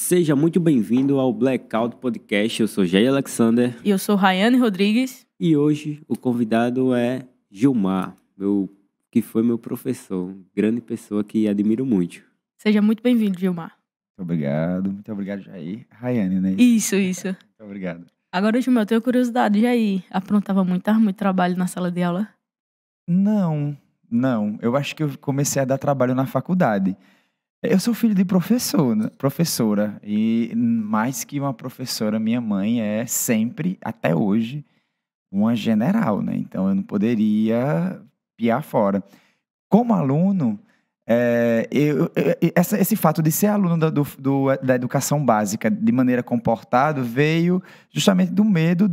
Seja muito bem-vindo ao Blackout Podcast. Eu sou Jair Alexander. E eu sou Rayane Rodrigues. E hoje o convidado é Gilmar, que foi meu professor. Grande pessoa que admiro muito. Seja muito bem-vindo, Gilmar. Muito obrigado, Jair. Rayane, né? Isso. Muito obrigado. Agora, Gilmar, eu tenho curiosidade. Jair, aprontava muito trabalho na sala de aula? Não. Eu acho que eu comecei a dar trabalho na faculdade. Eu sou filho de professora, e mais que uma professora, minha mãe é sempre, até hoje, uma general, né? Então eu não poderia piar fora. Como aluno, esse fato de ser aluno da educação básica de maneira comportada veio justamente do medo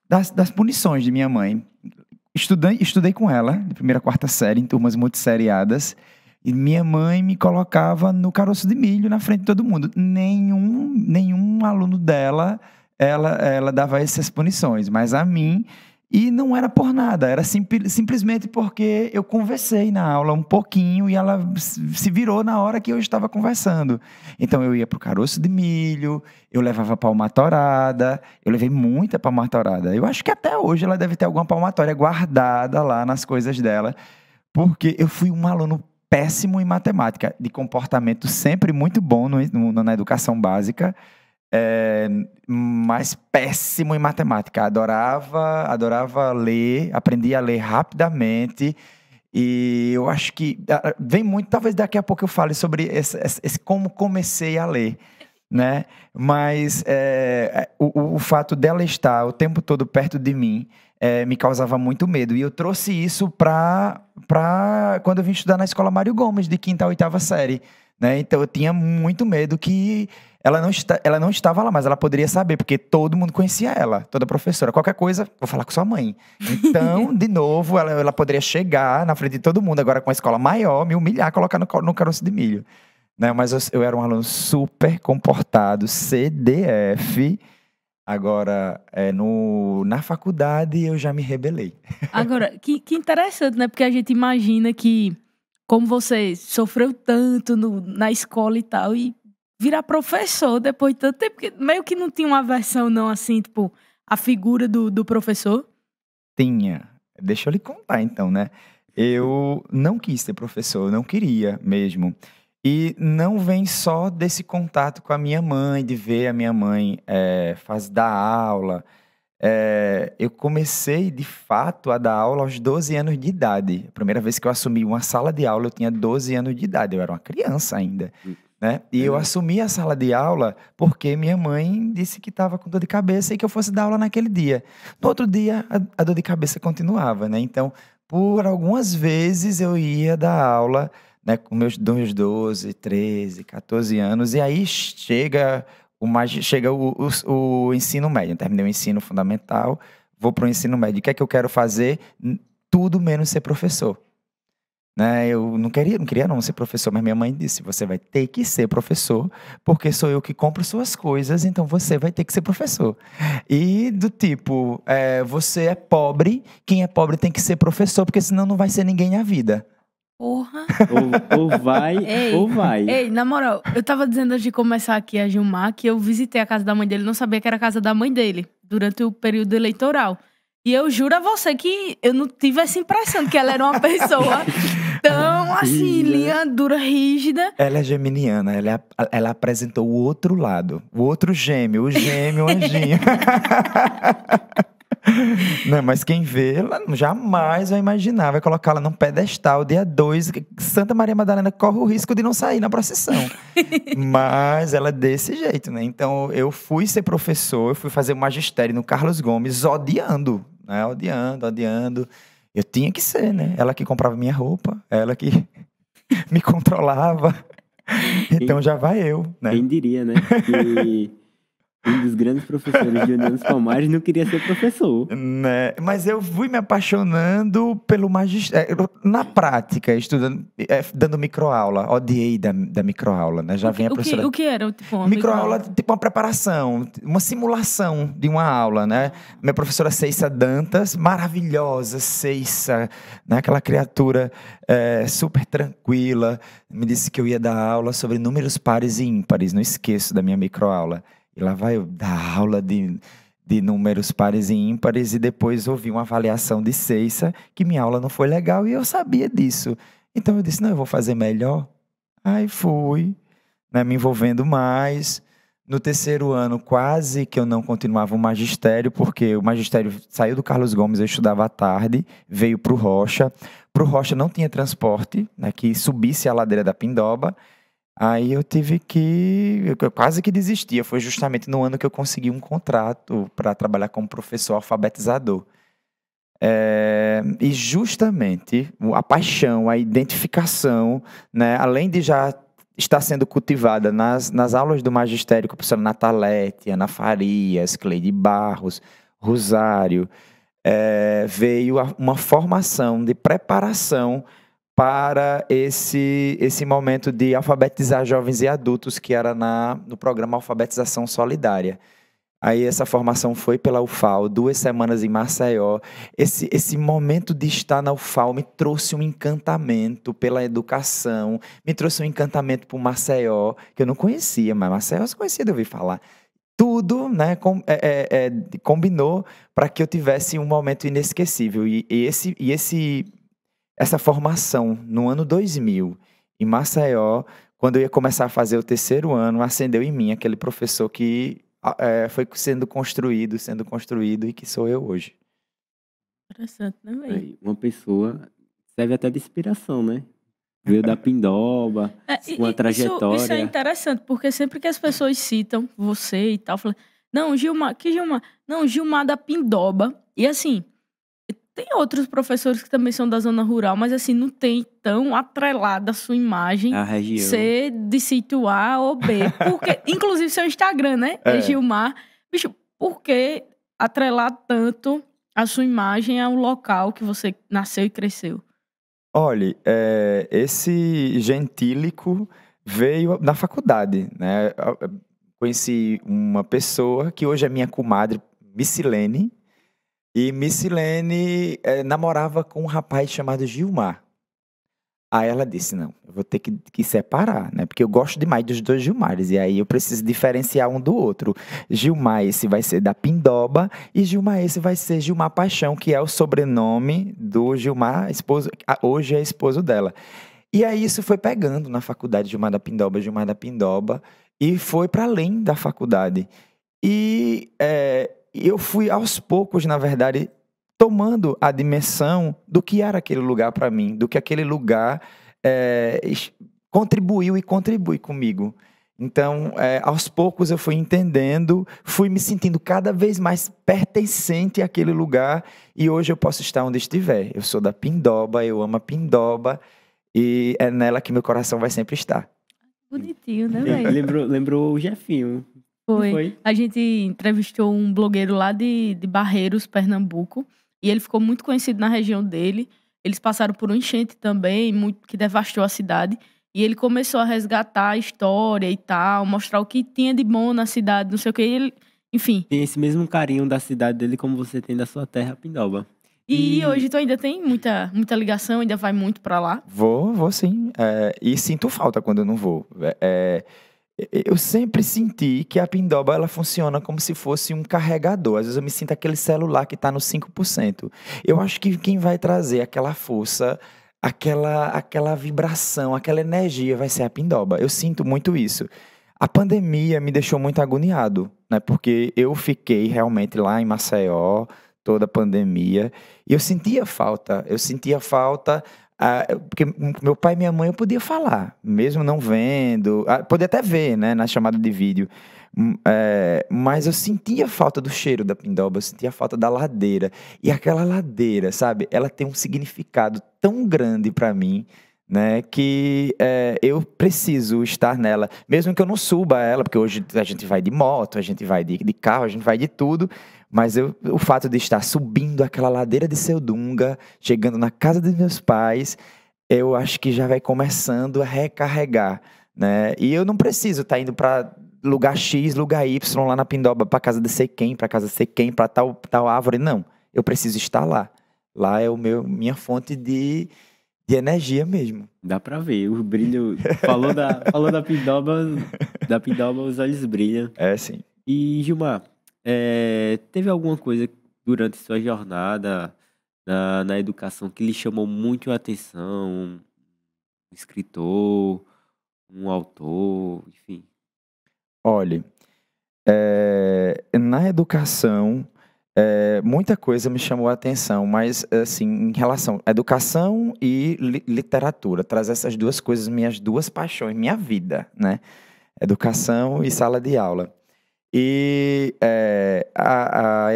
das punições de minha mãe. Estudei com ela, de primeira a quarta série, em turmas muito seriadas. E minha mãe me colocava no caroço de milho na frente de todo mundo. Nenhum aluno dela, ela dava essas punições, mas a mim, e não era por nada, era simplesmente porque eu conversei na aula um pouquinho e ela se virou na hora que eu estava conversando. Então eu ia para o caroço de milho, eu levava palmatorada, eu levei muita palmatorada. Eu acho que até hoje ela deve ter alguma palmatória guardada lá nas coisas dela, porque eu fui um aluno péssimo em matemática, de comportamento sempre muito bom na educação básica, mas péssimo em matemática. Adorava ler, aprendi a ler rapidamente, e eu acho que vem muito, talvez daqui a pouco eu fale sobre esse como comecei a ler, né? Mas o fato dela estar o tempo todo perto de mim me causava muito medo. E eu trouxe isso para quando eu vim estudar na Escola Mário Gomes, de 5ª a 8ª série. Né? Então eu tinha muito medo que ela não estava lá, mas ela poderia saber, porque todo mundo conhecia ela, toda professora. Qualquer coisa, vou falar com sua mãe. Então, de novo, ela poderia chegar na frente de todo mundo, agora com a escola maior, me humilhar, colocar no caroço de milho. Né? Mas eu era um aluno super comportado, CDF. Agora, na faculdade, eu já me rebelei. Agora, que interessante, né? Porque a gente imagina que, como você sofreu tanto na escola e tal, e virar professor depois de tanto tempo, porque meio que não tinha uma versão, não, assim, tipo, a figura do professor. Tinha. Deixa eu lhe contar, então, né? Eu não quis ser professor, não queria mesmo. E não vem só desse contato com a minha mãe, de ver a minha mãe dar aula. Eu comecei, de fato, a dar aula aos 12 anos de idade. A primeira vez que eu assumi uma sala de aula, eu tinha 12 anos de idade. Eu era uma criança ainda. Né? E eu assumi a sala de aula porque minha mãe disse que estava com dor de cabeça e que eu fosse dar aula naquele dia. No outro dia, a dor de cabeça continuava. Né? Então, por algumas vezes, eu ia dar aula, né, com meus 12, 13, 14 anos, e aí chega o ensino médio. Eu terminei o ensino fundamental, vou para o ensino médio. O que é que eu quero fazer? Tudo menos ser professor. Né? Eu não queria não ser professor, mas minha mãe disse, você vai ter que ser professor, porque sou eu que compro suas coisas, então você vai ter que ser professor. E do tipo, você é pobre, quem é pobre tem que ser professor, porque senão não vai ser ninguém na vida. Porra. Ou vai, ou vai. Ei, na moral, eu tava dizendo antes de começar aqui a Gilmar que eu visitei a casa da mãe dele, não sabia que era a casa da mãe dele, durante o período eleitoral. E eu juro a você que eu não tive essa impressão de que ela era uma pessoa tão, assim, linha dura, rígida. Ela é geminiana, ela apresentou o outro lado, o outro gêmeo, o gêmeo anjinho. Não, mas quem vê, ela jamais vai imaginar, vai colocá-la num pedestal, dia 2, Santa Maria Madalena corre o risco de não sair na procissão. Mas ela é desse jeito, né? Então, eu fui ser professor, eu fui fazer o magistério no Carlos Gomes, odiando, né? Odiando. Eu tinha que ser, né? Ela que comprava minha roupa, ela que me controlava. Então, já vai eu, né? Quem diria, né? Um dos grandes professores de União dos Palmares não queria ser professor. Né? Mas eu fui me apaixonando pelo magistério. Na prática, estudando, dando microaula. Odiei da microaula, né? Já vem a professora. O que era? Tipo, uma Microaula, tipo uma preparação, uma simulação de uma aula, né? Minha professora Ceissa Dantas, maravilhosa, Ceissa, né? Aquela criatura super tranquila, me disse que eu ia dar aula sobre números pares e ímpares, não esqueço da minha microaula. E lá vai eu dar aula de números pares e ímpares e depois ouvi uma avaliação de Ceissa que minha aula não foi legal e eu sabia disso. Então eu disse, não, eu vou fazer melhor. Aí fui, né, me envolvendo mais. No terceiro ano, quase que eu não continuava o magistério, porque o magistério saiu do Carlos Gomes, eu estudava à tarde, veio para o Rocha. Para o Rocha não tinha transporte, né, que subisse a ladeira da Pindoba. Aí eu quase que desistia. Foi justamente no ano que eu consegui um contrato para trabalhar como professor alfabetizador. E justamente a paixão, a identificação, né, além de já estar sendo cultivada nas aulas do magistério com a professora Natalete, Ana Farias, Cleide Barros, Rosário, veio uma formação de preparação para esse momento de alfabetizar jovens e adultos, que era no programa Alfabetização Solidária. Aí essa formação foi pela UFAL, 2 semanas em Maceió. Esse momento de estar na UFAL me trouxe um encantamento pela educação, me trouxe um encantamento por Maceió, que eu não conhecia, mas Maceió eu conhecia de ouvir falar. Tudo, né, combinou para que eu tivesse um momento inesquecível. Essa formação no ano 2000, em Maceió, quando eu ia começar a fazer o terceiro ano, acendeu em mim aquele professor que foi sendo construído e que sou eu hoje. Interessante, né, velho? Uma pessoa serve até de inspiração, né? Veio da Pindoba, uma trajetória. Isso é interessante, porque sempre que as pessoas citam você e tal, falam, não, Gilmar, que Gilmar? Não, Gilmar da Pindoba. E assim, tem outros professores que também são da zona rural, mas assim, não tem tão atrelada a sua imagem A região. ser de sítio A ou B. Porque, inclusive, seu Instagram, né? É Gilmar. Bicho, por que atrelar tanto a sua imagem ao local que você nasceu e cresceu? Olha, esse gentílico veio na faculdade, né? Eu conheci uma pessoa que hoje é minha comadre, Missilene, e Missilene namorava com um rapaz chamado Gilmar. Aí ela disse, não, eu vou ter que separar, né? Porque eu gosto demais dos dois Gilmares, e aí eu preciso diferenciar um do outro. Gilmar esse vai ser da Pindoba, e Gilmar esse vai ser Gilmar Paixão, que é o sobrenome do Gilmar, hoje é esposo dela. E aí isso foi pegando na faculdade, Gilmar da Pindoba, e foi para além da faculdade. E eu fui aos poucos, na verdade, tomando a dimensão do que era aquele lugar para mim, do que aquele lugar contribuiu e contribui comigo. Então, aos poucos eu fui entendendo, fui me sentindo cada vez mais pertencente àquele lugar e hoje eu posso estar onde estiver. Eu sou da Pindoba, eu amo a Pindoba e é nela que meu coração vai sempre estar. Bonitinho, né, velho? Lembrou o Jefinho. Foi. A gente entrevistou um blogueiro lá de Barreiros, Pernambuco. E ele ficou muito conhecido na região dele. Eles passaram por um enchente também, que devastou a cidade. E ele começou a resgatar a história e tal, mostrar o que tinha de bom na cidade, não sei o que. Enfim. Tem esse mesmo carinho da cidade dele como você tem da sua terra, Pindoba. E hoje tu ainda tem muita ligação, ainda vai muito pra lá? Vou sim. E sinto falta quando eu não vou. Eu sempre senti que a Pindoba ela funciona como se fosse um carregador. Às vezes eu me sinto aquele celular que está no 5%. Eu acho que quem vai trazer aquela força, aquela vibração, aquela energia vai ser a Pindoba. Eu sinto muito isso. A pandemia me deixou muito agoniado, né? Porque eu fiquei realmente lá em Maceió, toda a pandemia, e eu sentia falta. Porque meu pai e minha mãe eu podia falar, mesmo não vendo, podia até ver, né, na chamada de vídeo, mas eu sentia falta do cheiro da Pindoba, eu sentia falta da ladeira, e aquela ladeira, sabe, ela tem um significado tão grande para mim, né, que eu preciso estar nela, mesmo que eu não suba ela, porque hoje a gente vai de moto, a gente vai de carro, a gente vai de tudo, mas o fato de estar subindo aquela ladeira de Seu Dunga, chegando na casa dos meus pais, eu acho que já vai começando a recarregar, né, e eu não preciso estar indo para lugar X, lugar Y, lá na Pindoba, para casa de sei quem, para casa de sei quem, para tal árvore, não, eu preciso estar lá. Lá é minha fonte de energia mesmo. Dá pra ver, o brilho. Falou da Pindoba, os olhos brilham. É, sim. E, Gilmar, teve alguma coisa durante sua jornada na educação que lhe chamou muito a atenção? Um escritor, um autor, enfim. Olha, na educação, muita coisa me chamou a atenção, mas, assim, em relação à educação e literatura, traz essas duas coisas, minhas duas paixões, minha vida, né? Educação e sala de aula. E a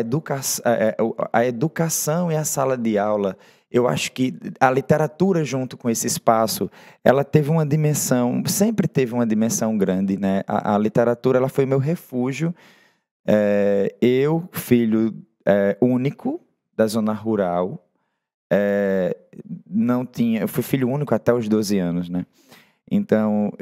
educação e a sala de aula, eu acho que a literatura junto com esse espaço, ela teve uma dimensão, sempre teve uma dimensão grande, né? A literatura, ela foi meu refúgio. Eu, filho único da zona rural, eu fui filho único até os 12 anos, né? Então,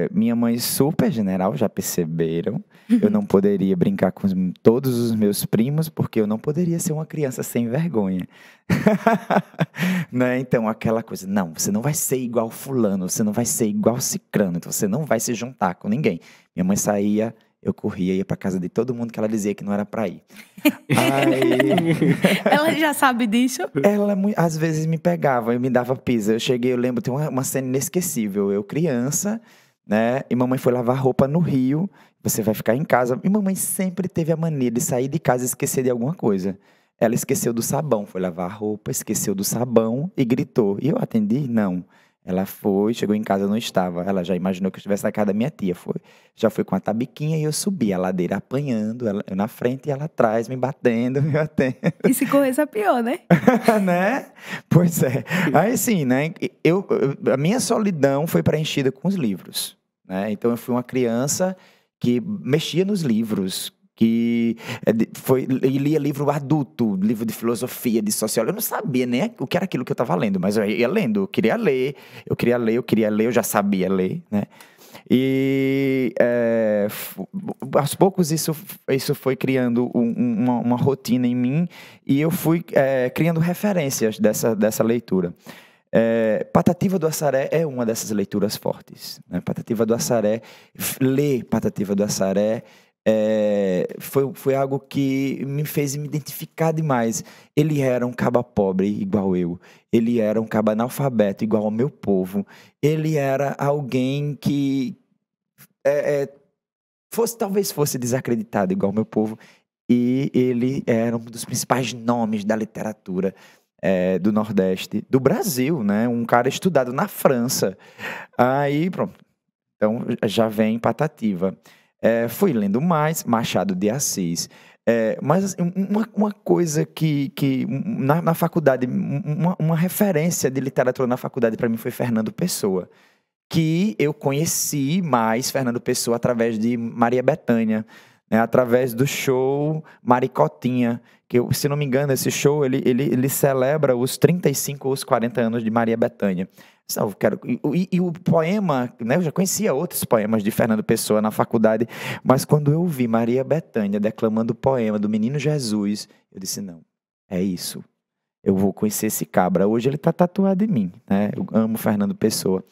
minha mãe super general, já perceberam, eu não poderia brincar com todos os meus primos, porque eu não poderia ser uma criança sem vergonha. Né? Então, aquela coisa, não, você não vai ser igual fulano, você não vai ser igual cicrano, então você não vai se juntar com ninguém. Minha mãe saía, eu corria, ia pra casa de todo mundo que ela dizia que não era pra ir. Ela já sabe disso? Ela às vezes me pegava e me dava pisa. Eu lembro, tem uma cena inesquecível. Eu criança, né? E mamãe foi lavar roupa no rio. Você vai ficar em casa. E mamãe sempre teve a mania de sair de casa e esquecer de alguma coisa. Ela esqueceu do sabão. Foi lavar a roupa, esqueceu do sabão e gritou. E eu atendi? Não. Ela foi, chegou em casa, eu não estava. Ela já imaginou que eu estivesse na casa da minha tia. Já foi com a tabiquinha e eu subi a ladeira apanhando, eu na frente e ela atrás, me batendo. E se correr, é pior, né? Né? Pois é. Aí sim, né? A minha solidão foi preenchida com os livros, né? Então eu fui uma criança que mexia nos livros, que lia livro adulto, livro de filosofia, de sociologia. Eu não sabia nem o que era aquilo que eu estava lendo, mas eu ia lendo, eu queria ler, eu já sabia ler, né? E aos poucos isso foi criando uma rotina em mim e eu fui criando referências dessa leitura. Patativa do Assaré é uma dessas leituras fortes, né? Patativa do Assaré, ler Patativa do Assaré foi algo que me fez me identificar demais. Ele era um caba pobre igual eu. Ele era um caba analfabeto igual ao meu povo. Ele era alguém que talvez fosse desacreditado igual ao meu povo. E ele era um dos principais nomes da literatura do Nordeste, do Brasil, né? Um cara estudado na França. Aí, pronto. Então, já vem Patativa. Fui lendo mais Machado de Assis. Mas assim, uma coisa que na faculdade, uma referência de literatura na faculdade para mim foi Fernando Pessoa, que eu conheci mais Fernando Pessoa através de Maria Bethânia, né, através do show Maricotinha, que se não me engano esse show ele celebra os 35 ou os 40 anos de Maria Bethânia. E o poema, né, eu já conhecia outros poemas de Fernando Pessoa na faculdade, mas quando eu vi Maria Bethânia declamando o poema do Menino Jesus, eu disse, não, é isso, eu vou conhecer esse cabra. Hoje ele está tatuado em mim, né? Eu amo Fernando Pessoa.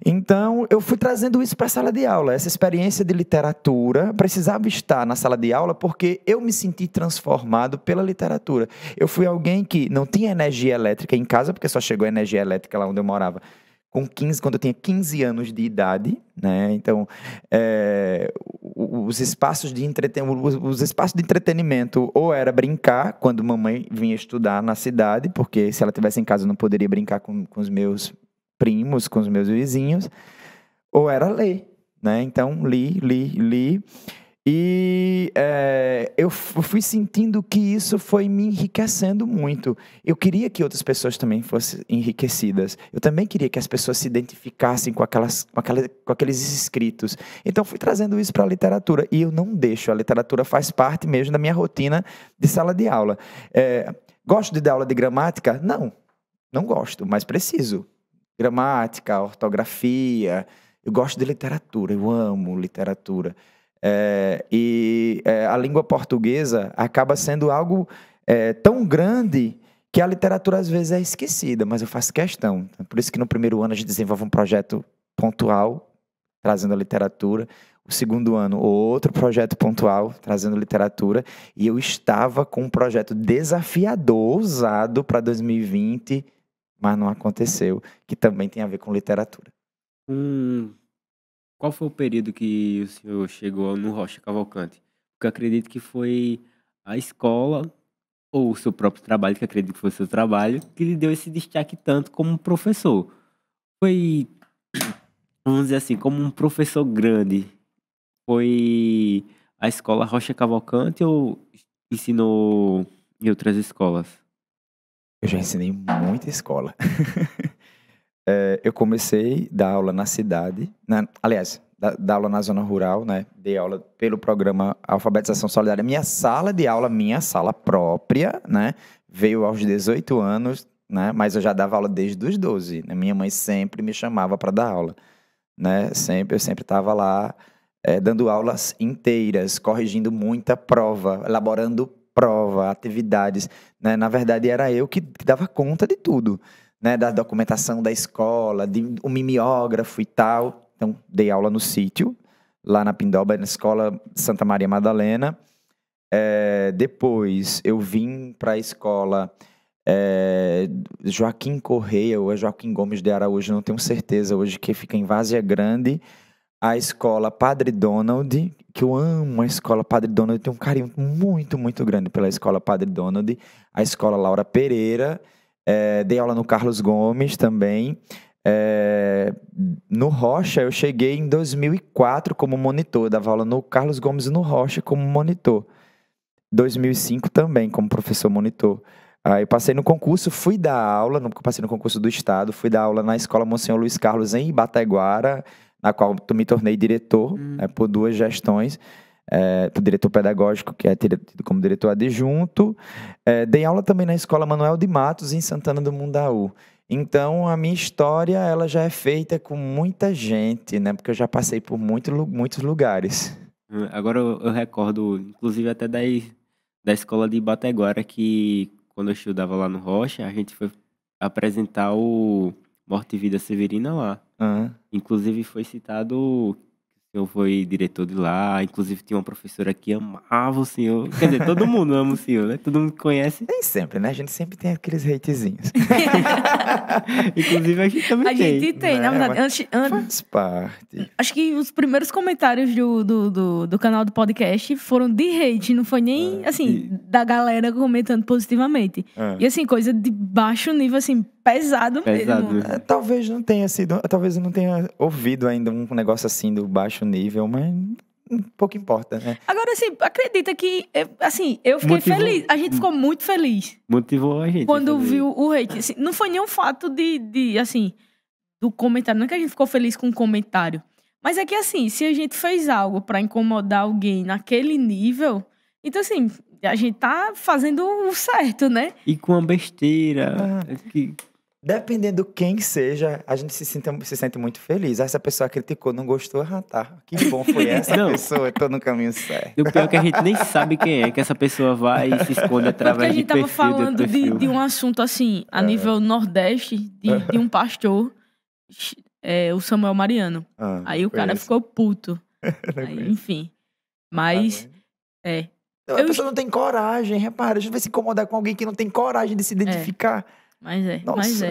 Então, eu fui trazendo isso para a sala de aula. Essa experiência de literatura precisava estar na sala de aula porque eu me senti transformado pela literatura. Eu fui alguém que não tinha energia elétrica em casa, porque só chegou a energia elétrica lá onde eu morava quando eu tinha 15 anos de idade, né? Então, os espaços de entretenimento ou era brincar, quando mamãe vinha estudar na cidade, porque se ela estivesse em casa eu não poderia brincar com os meus primos, com os meus vizinhos, ou era ler, né? Então, li. E eu fui sentindo que isso foi me enriquecendo muito. Eu queria que outras pessoas também fossem enriquecidas. Eu também queria que as pessoas se identificassem com aqueles escritos. Então, fui trazendo isso para a literatura. E eu não deixo. A literatura faz parte mesmo da minha rotina de sala de aula. Gosto de dar aula de gramática? Não gosto, mas preciso. Gramática, ortografia. Eu gosto de literatura, eu amo literatura. A língua portuguesa acaba sendo algo tão grande que a literatura às vezes é esquecida, mas eu faço questão. Por isso que no primeiro ano a gente desenvolve um projeto pontual, trazendo a literatura. O segundo ano, outro projeto pontual, trazendo literatura. E eu estava com um projeto desafiador, ousado para 2020, mas não aconteceu, que também tem a ver com literatura. Qual foi o período que o senhor chegou no Rocha Cavalcante? Porque eu acredito que foi a escola, ou o seu próprio trabalho, que eu acredito que foi o seu trabalho, que lhe deu esse destaque tanto como professor. Foi, vamos dizer assim, como um professor grande. Foi a escola Rocha Cavalcante ou ensinou em outras escolas? Eu já ensinei muita escola. Eu comecei a dar aula na cidade, aliás, dar aula na zona rural, né? Dei aula pelo programa Alfabetização Solidária. Minha sala de aula, minha sala própria, né? Veio aos 18 anos, né? Mas eu já dava aula desde os 12. Né? Minha mãe sempre me chamava para dar aula, né? Eu sempre estava lá dando aulas inteiras, corrigindo muita prova, elaborando prova, atividades. Né? Na verdade, era eu que dava conta de tudo. Né, da documentação da escola, um mimeógrafo e tal. Então, dei aula no sítio, lá na Pindoba, na escola Santa Maria Madalena. Depois, eu vim para a escola Joaquim Correia, ou Joaquim Gomes de Araújo, não tenho certeza hoje, que fica em Várzea Grande. A escola Padre Donald, que eu amo a escola Padre Donald, eu tenho um carinho muito, muito grande pela escola Padre Donald. A escola Laura Pereira. Dei aula no Carlos Gomes também. No Rocha, eu cheguei em 2004 como monitor. Eu dava aula no Carlos Gomes e no Rocha como monitor. 2005 também como professor monitor. Aí passei no concurso, fui dar aula, passei no concurso do Estado, fui dar aula na Escola Monsenhor Luiz Carlos em Ibateguara, na qual me tornei diretor por 2 gestões. Diretor pedagógico, que é tido como diretor adjunto. Dei aula também na Escola Manuel de Matos, em Santana do Mundaú. Então, a minha história ela já é feita com muita gente, né? Porque eu já passei por muitos lugares. Agora eu recordo, inclusive até da escola de Ibateguara, que quando eu estudava lá no Rocha, a gente foi apresentar o Morte e Vida Severina lá. Inclusive foi citado... O senhor foi diretor de lá, inclusive tinha uma professora que amava o senhor. Quer dizer, todo mundo ama o senhor, né? Todo mundo conhece. Nem sempre, né? A gente sempre tem aqueles hatezinhos. Inclusive a gente também tem. A gente tem, né? na verdade. Faz parte. Acho que os primeiros comentários do canal do podcast foram de hate, não foi nem, assim, da galera comentando positivamente. E, assim, coisa de baixo nível, assim, pesado mesmo. Talvez eu não tenha ouvido ainda um negócio assim do baixo nível, mas pouco importa, né? Agora, assim, acredita que, assim, eu fiquei feliz. A gente ficou muito feliz. Motivou a gente. Quando viu o hate. Assim, não foi nenhum fato assim, do comentário. Não é que a gente ficou feliz com o comentário. Mas é que, assim, se a gente fez algo pra incomodar alguém naquele nível, então, assim, a gente tá fazendo o certo, né? E com uma besteira. Dependendo quem seja, a gente se sente muito feliz. Essa pessoa criticou, não gostou, tá. Que bom foi essa pessoa, eu tô no caminho certo. E o pior é que a gente nem sabe quem é, que essa pessoa vai e se esconde através de perfil. Porque a gente tava falando de um assunto, assim, a nível nordeste, de um pastor, o Samuel Mariano. Aí o cara ficou puto. Aí, enfim. Mas, A pessoa não tem coragem, repara. A gente vai se incomodar com alguém que não tem coragem de se identificar. Mas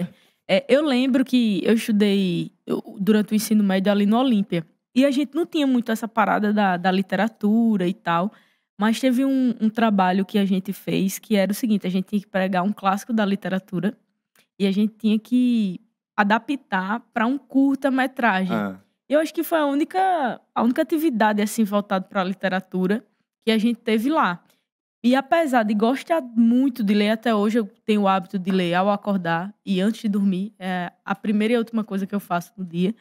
eu lembro que eu estudei durante o ensino médio ali no Olímpia. E a gente não tinha muito essa parada da literatura e tal. Mas teve um trabalho que a gente fez que era o seguinte: a gente tinha que pegar um clássico da literatura e a gente tinha que adaptar para um curta-metragem. Eu acho que foi a única atividade assim voltada para a literatura que a gente teve lá. E apesar de gostar muito de ler, até hoje eu tenho o hábito de ler ao acordar e antes de dormir. É a primeira e a última coisa que eu faço no dia.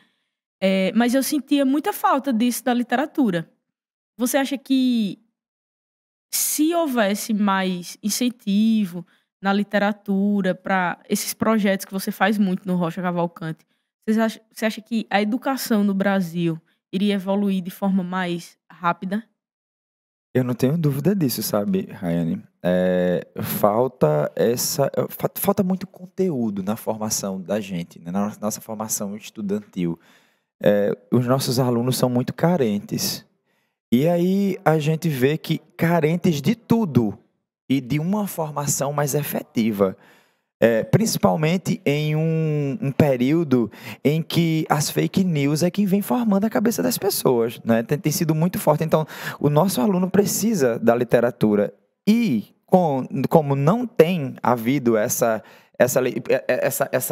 Mas eu sentia muita falta disso da literatura. Você acha que se houvesse mais incentivo na literatura para esses projetos que você faz muito no Rocha Cavalcante, você acha que a educação no Brasil iria evoluir de forma mais rápida? Eu não tenho dúvida disso, sabe, Rayane? Falta muito conteúdo na formação da gente, né? Na nossa formação estudantil. Os nossos alunos são muito carentes. E aí a gente vê que carentes de tudo e de uma formação mais efetiva. Principalmente em um período em que as fake news é quem vem formando a cabeça das pessoas, né? Tem sido muito forte. Então, o nosso aluno precisa da literatura. E como não tem havido essa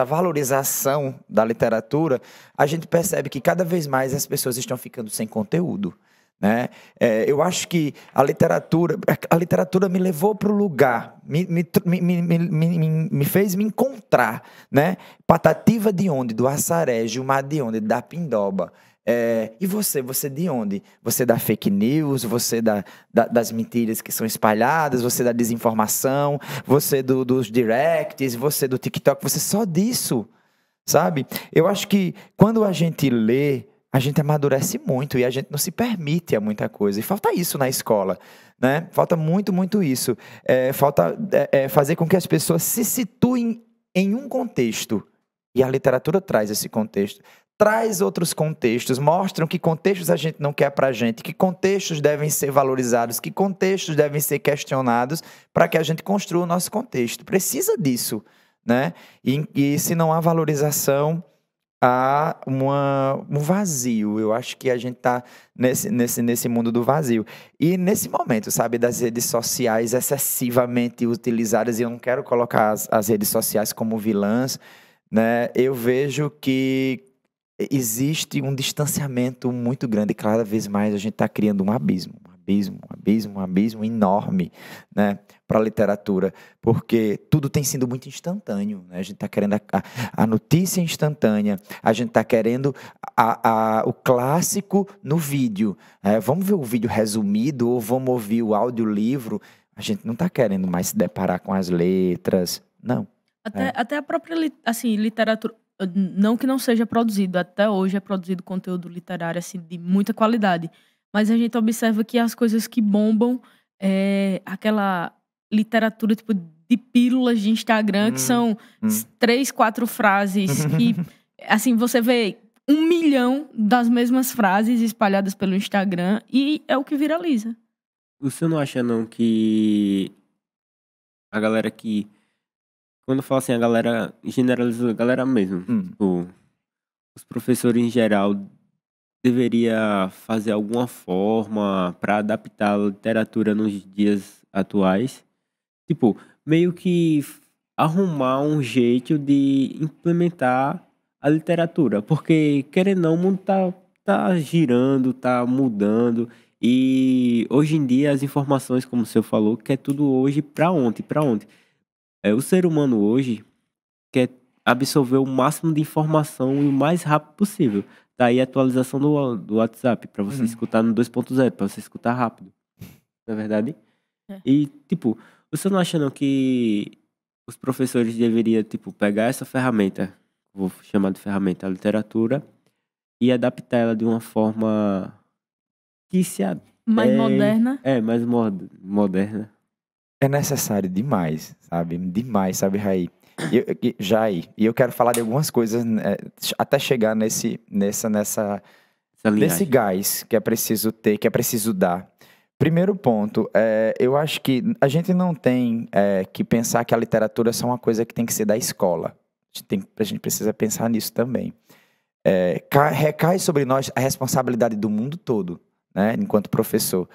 valorização da literatura, a gente percebe que cada vez mais as pessoas estão ficando sem conteúdo, né? Eu acho que a literatura me levou para o lugar, me fez me encontrar, né? Patativa de onde? Do Assaré, Gilmar de onde? Da Pindoba. E você de onde? Você da fake news, você das mentiras que são espalhadas, você da desinformação, você dos directs, você do TikTok, você só disso, sabe? Eu acho que quando a gente lê, a gente amadurece muito e a gente não se permite a muita coisa. E falta isso na escola, né? Falta muito, muito isso. Falta fazer com que as pessoas se situem em um contexto. E a literatura traz esse contexto. Traz outros contextos, mostram que contextos a gente não quer pra gente, que contextos devem ser valorizados, que contextos devem ser questionados para que a gente construa o nosso contexto. Precisa disso, né? E se não há valorização, há um vazio. Eu acho que a gente está nesse mundo do vazio. E nesse momento, sabe, das redes sociais excessivamente utilizadas, e eu não quero colocar as redes sociais como vilãs, né? Eu vejo que existe um distanciamento muito grande. Cada vez mais a gente está criando um abismo enorme, né, para a literatura, porque tudo tem sido muito instantâneo, né? A gente está querendo a notícia instantânea, a gente está querendo o clássico no vídeo. Vamos ver o vídeo resumido ou vamos ouvir o audiolivro? A gente não está querendo mais se deparar com as letras, não. Até a própria assim, literatura, não que não seja produzido, até hoje é produzido conteúdo literário assim, de muita qualidade, mas a gente observa que as coisas que bombam é aquela literatura tipo de pílulas de Instagram, que são 3, 4 frases que, assim, você vê 1 milhão das mesmas frases espalhadas pelo Instagram e é o que viraliza. Você não acha não que a galera que... Quando eu falo assim, a galera generaliza a galera mesmo. Tipo, os professores em geral deveria fazer alguma forma para adaptar a literatura nos dias atuais. Tipo, meio que arrumar um jeito de implementar a literatura. Porque, querendo ou não, o mundo tá girando, tá mudando. E hoje em dia as informações, como o senhor falou, que é tudo hoje para ontem, para ontem. O ser humano hoje quer absorver o máximo de informação e o mais rápido possível. Daí a atualização do WhatsApp, para você escutar no 2.0, para você escutar rápido. Não é verdade? E, tipo, você não acha não que os professores deveriam, tipo, pegar essa ferramenta, vou chamar de ferramenta, a literatura, e adaptar ela de uma forma que se... Mais moderna? Mais moderna. É necessário demais, sabe, Raí? E eu quero falar de algumas coisas até chegar nesse gás que é preciso ter, que é preciso dar. Primeiro ponto, eu acho que a gente não tem que pensar que a literatura é só uma coisa que tem que ser da escola. A gente precisa pensar nisso também. Recai sobre nós a responsabilidade do mundo todo, né, enquanto professor.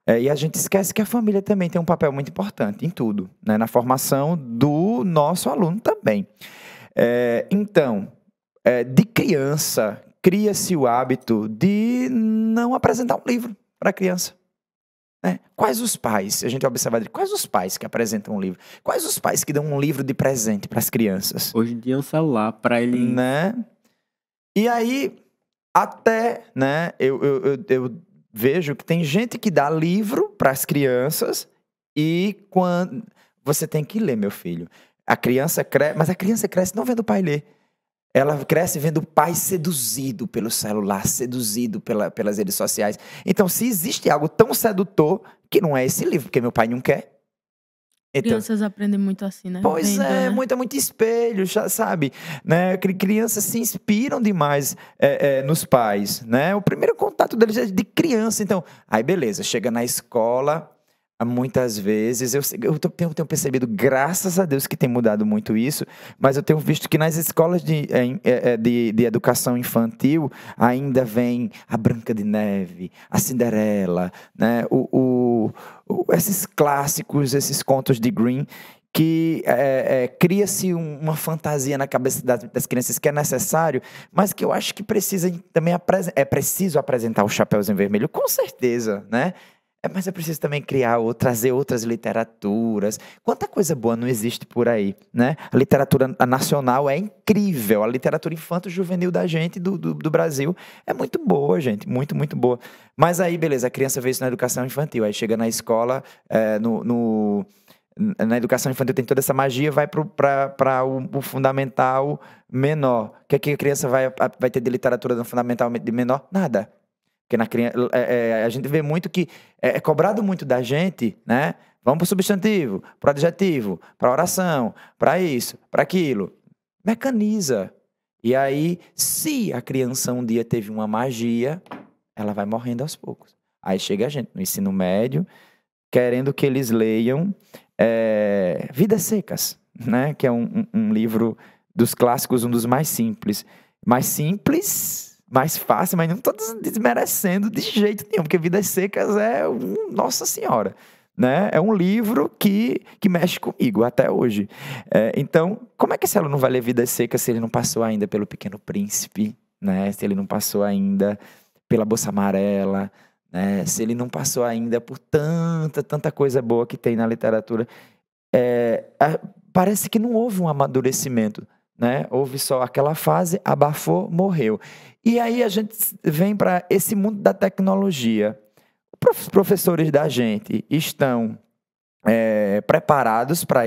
E a gente esquece que a família também tem um papel muito importante em tudo, né? Na formação do nosso aluno também. Então, de criança cria-se o hábito de não apresentar um livro para a criança. Né? Quais os pais, a gente observa, quais os pais que apresentam um livro? Quais os pais que dão um livro de presente para as crianças? Hoje em dia é um celular para ele. Né? E aí, até, né, eu vejo que tem gente que dá livro para as crianças e quando você tem que ler, meu filho. A criança cresce, mas a criança cresce não vendo o pai ler. Ela cresce vendo o pai seduzido pelo celular, seduzido pelas redes sociais. Então, se existe algo tão sedutor, que não é esse livro, porque meu pai não quer. Então, Crianças aprendem muito assim, né? pois Vendo, é, né? muito espelho, sabe? Né? Crianças se inspiram demais nos pais, né? O primeiro contato deles é de criança. Então, aí beleza, chega na escola, muitas vezes, eu tenho percebido, graças a Deus que tem mudado muito isso, mas eu tenho visto que nas escolas de educação infantil ainda vem a Branca de Neve, a Cinderela, né? Esses clássicos, esses contos de Grimm, que cria-se uma fantasia na cabeça das crianças que é necessário, mas que eu acho que precisa também é preciso apresentar o Chapeuzinho Vermelho, com certeza, né? Mas é preciso também trazer outras literaturas. Quanta coisa boa não existe por aí, né? A literatura nacional é incrível. A literatura infanto-juvenil da gente, do Brasil, é muito boa, gente. Muito, muito boa. Mas aí, beleza, a criança vê isso na educação infantil. Aí chega na escola, na educação infantil tem toda essa magia, vai para o fundamental menor. O que é que a criança vai ter de literatura no fundamental de menor? Nada. Porque a gente vê muito que é cobrado muito da gente, né? Vamos para o substantivo, para o adjetivo, para a oração, para isso, para aquilo. Mecaniza. E aí, se a criança um dia teve uma magia, ela vai morrendo aos poucos. Aí chega a gente no ensino médio, querendo que eles leiam Vidas Secas, né? Que é um livro dos clássicos, um dos mais simples. Mais simples, mais fácil, mas não estou desmerecendo de jeito nenhum, porque Vidas Secas Nossa Senhora, né? É um livro que mexe comigo até hoje. Então, como é que esse aluno vai ler Vidas Secas se ele não passou ainda pelo Pequeno Príncipe, né? Se ele não passou ainda pela Bolsa Amarela, né? Se ele não passou ainda por tanta coisa boa que tem na literatura. Parece que não houve um amadurecimento, né? Houve só aquela fase, abafou, morreu. E aí a gente vem para esse mundo da tecnologia. Os professores da gente estão preparados para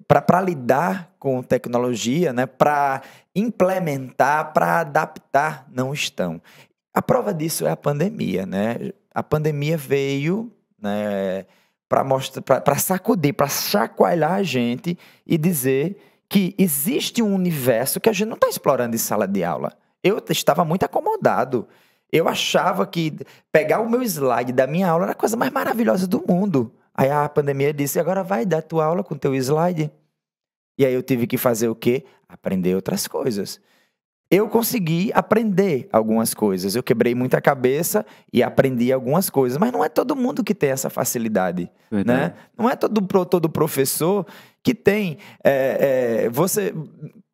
para lidar com tecnologia, né? Para implementar, para adaptar, não estão. A prova disso é a pandemia, né? A pandemia veio, né, para sacudir, para chacoalhar a gente e dizer que existe um universo que a gente não está explorando em sala de aula. Eu estava muito acomodado. Eu achava que pegar o meu slide da minha aula era a coisa mais maravilhosa do mundo. Aí a pandemia disse, agora vai dar tua aula com teu slide. E aí eu tive que fazer o quê? Aprender outras coisas. Eu consegui aprender algumas coisas. Eu quebrei muita cabeça e aprendi algumas coisas. Mas não é todo mundo que tem essa facilidade, né? Não é todo professor que tem...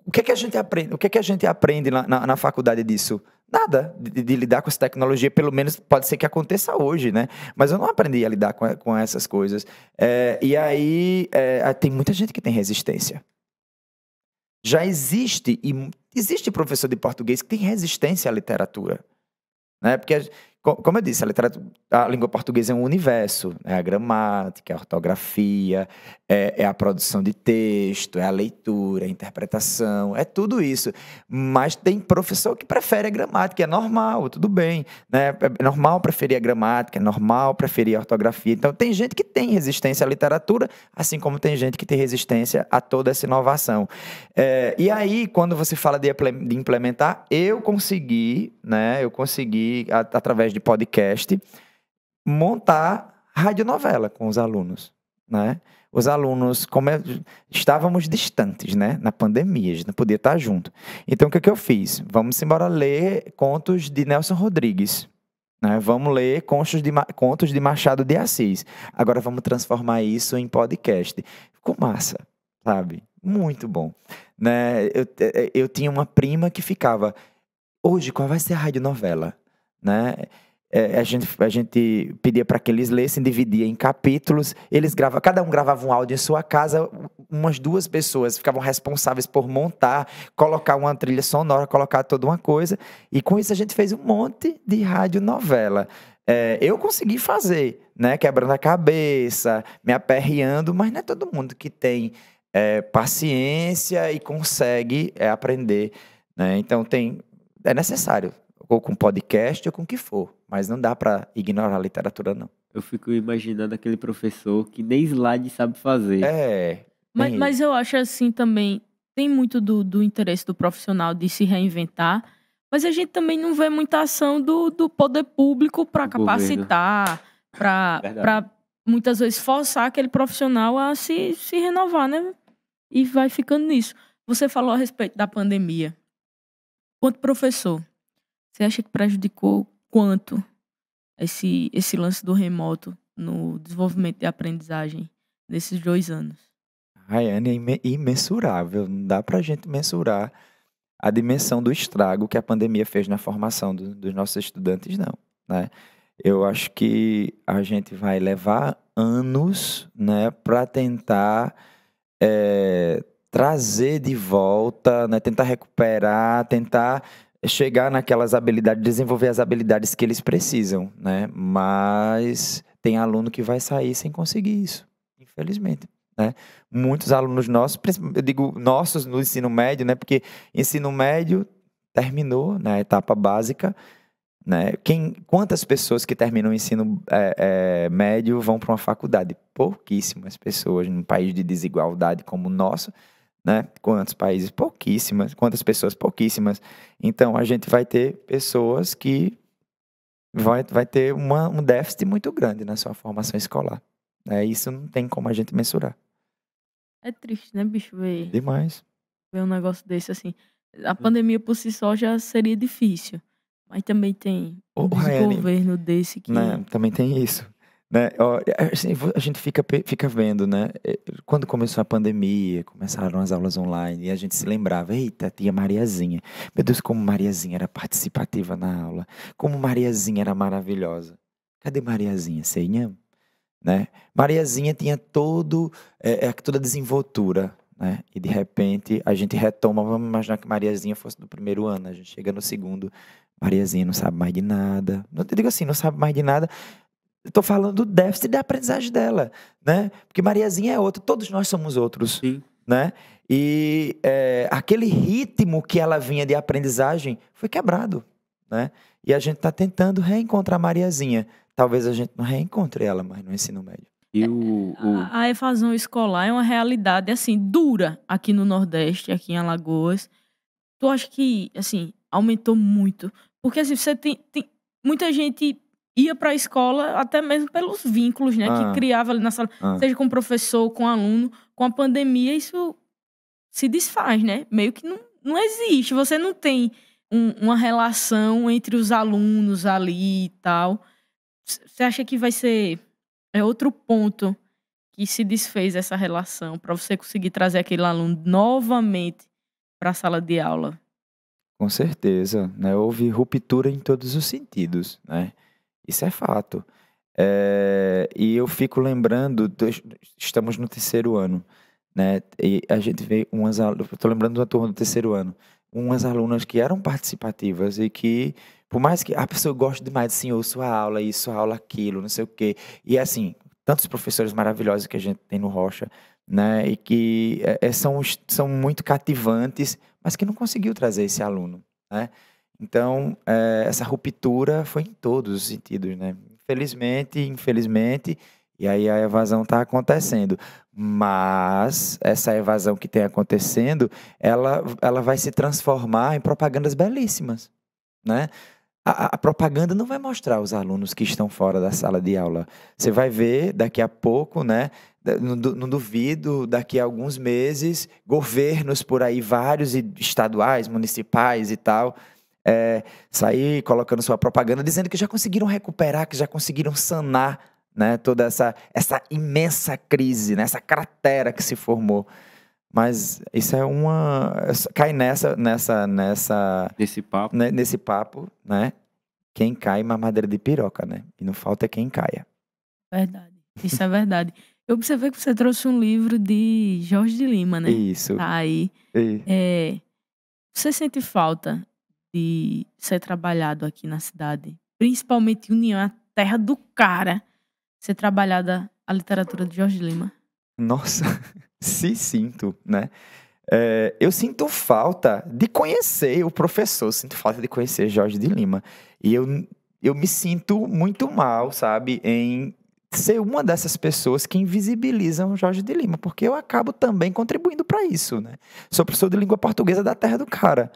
O que é que a gente aprende? O que é que a gente aprende na faculdade disso? Nada de lidar com essa tecnologia. Pelo menos pode ser que aconteça hoje, né? Mas eu não aprendi a lidar com essas coisas. E aí tem muita gente que tem resistência. Já existe professor de português que tem resistência à literatura, né? Porque, como eu disse, a língua portuguesa é um universo, é a gramática, é a ortografia, é a produção de texto, é a leitura, é a interpretação, é tudo isso. Mas tem professor que prefere a gramática, é normal, tudo bem, né? É normal preferir a gramática, é normal preferir a ortografia. Então, tem gente que tem resistência à literatura, assim como tem gente que tem resistência a toda essa inovação. E aí, quando você fala de implementar, eu consegui, né? Através de podcast, montar radionovela com os alunos, né? Os alunos, estávamos distantes, né? Na pandemia, a gente não podia estar junto. Então, o que eu fiz? Vamos embora ler contos de Nelson Rodrigues, né? Vamos ler contos de Machado de Assis. Agora vamos transformar isso em podcast. Ficou massa, sabe? Muito bom, né? Eu tinha uma prima que ficava... hoje, qual vai ser a radionovela? Né? A gente pedia para que eles lessem, dividia em capítulos, cada um gravava um áudio em sua casa, umas 2 pessoas ficavam responsáveis por montar, colocar uma trilha sonora, colocar toda uma coisa, e com isso a gente fez um monte de radionovela. Eu consegui fazer, né, quebrando a cabeça, me aperreando, mas não é todo mundo que tem paciência e consegue aprender, né? Então é necessário, ou com podcast ou com o que for, mas não dá para ignorar a literatura, não. Eu fico imaginando aquele professor que nem slide sabe fazer. Mas eu acho assim também, tem muito do interesse do profissional de se reinventar, mas a gente também não vê muita ação do poder público para Do governo. capacitar, Verdade. para muitas vezes forçar aquele profissional a se renovar, né? E vai ficando nisso. Você falou a respeito da pandemia. Quanto professor, você acha que prejudicou quanto esse lance do remoto no desenvolvimento de aprendizagem nesses 2 anos? Raiane, é imensurável. Não dá pra gente mensurar a dimensão do estrago que a pandemia fez na formação dos nossos estudantes, não, né? Eu acho que a gente vai levar anos, né, para tentar trazer de volta, né, tentar recuperar, tentar chegar naquelas habilidades, desenvolver as habilidades que eles precisam, né? Mas tem aluno que vai sair sem conseguir isso, infelizmente, né? Muitos alunos nossos, eu digo nossos no ensino médio, né? Porque ensino médio terminou na etapa básica, né? Quantas pessoas que terminam o ensino médio vão para uma faculdade? Pouquíssimas pessoas num país de desigualdade como o nosso, né? Quantos países? Pouquíssimas. Quantas pessoas? Pouquíssimas. Então, a gente vai ter pessoas que vai ter um déficit muito grande na sua formação escolar. Isso não tem como a gente mensurar. É triste, né, bicho, ver Demais. um negócio desse assim. A pandemia por si só já seria difícil, mas também tem um Raiane, desgoverno desse que... né, também tem isso. Né? Assim, a gente fica vendo, né? Quando começou a pandemia, começaram as aulas online, e a gente se lembrava, eita, tia Mariazinha. Meu Deus, como Mariazinha era participativa na aula. Como Mariazinha era maravilhosa. Cadê Mariazinha? Senham? Né? Mariazinha tinha toda a desenvoltura, né? E de repente a gente retoma, vamos imaginar que Mariazinha fosse do primeiro ano, a gente chega no segundo, Mariazinha não sabe mais de nada. Não te digo assim, não sabe mais de nada. Estou falando do déficit da aprendizagem dela, né? Porque Mariazinha é outra, todos nós somos outros. Sim. Né? E aquele ritmo que ela vinha de aprendizagem foi quebrado, né? E a gente está tentando reencontrar Mariazinha. Talvez a gente não reencontre ela mais no ensino médio. E A evasão escolar é uma realidade, assim, dura aqui no Nordeste, aqui em Alagoas. Tu acha que, assim, aumentou muito? Porque, assim, você tem muita gente ia para a escola até mesmo pelos vínculos, né? Que criava ali na sala, seja com o professor, com o aluno. Com a pandemia, isso se desfaz, né? Meio que não existe. Você não tem uma relação entre os alunos ali e tal. Você acha que vai ser outro ponto que se desfez essa relação para você conseguir trazer aquele aluno novamente para a sala de aula? Com certeza, né? Houve ruptura em todos os sentidos, né? Isso é fato. E eu fico lembrando, estamos no 3º ano, né? E a gente vê eu estou lembrando da turma do 3º ano, umas alunas que eram participativas e que, por mais que a pessoa goste demais, assim, ou sua aula isso, sua aula aquilo, não sei o quê. E assim, tantos professores maravilhosos que a gente tem no Rocha, né? E que são muito cativantes, mas que não conseguiu trazer esse aluno, né? Então, essa ruptura foi em todos os sentidos, né? Infelizmente, e aí a evasão está acontecendo. Mas essa evasão que tem acontecendo, ela vai se transformar em propagandas belíssimas, né? A propaganda não vai mostrar os alunos que estão fora da sala de aula. Você vai ver daqui a pouco, né? Não duvido, daqui a alguns meses, governos por aí, vários estaduais, municipais e tal, sair colocando sua propaganda, dizendo que já conseguiram recuperar, que já conseguiram sanar, né, toda essa imensa crise, né, essa cratera que se formou. Mas isso é cai Nesse papo. nesse papo, né? Quem cai, mamadeira de piroca, né? E não falta quem caia. Verdade. Isso é verdade. Eu observei que você trouxe um livro de Jorge de Lima, né? Isso. Tá aí. Você sente falta de ser trabalhado aqui na cidade? Principalmente em União, a terra do cara. Ser trabalhada a literatura de Jorge de Lima? Nossa, se sinto, né? Eu sinto falta de conhecer o professor, sinto falta de conhecer Jorge de Lima. E eu me sinto muito mal, sabe, em ser uma dessas pessoas que invisibilizam Jorge de Lima, porque eu acabo também contribuindo para isso, né? Sou professor de língua portuguesa da terra do cara.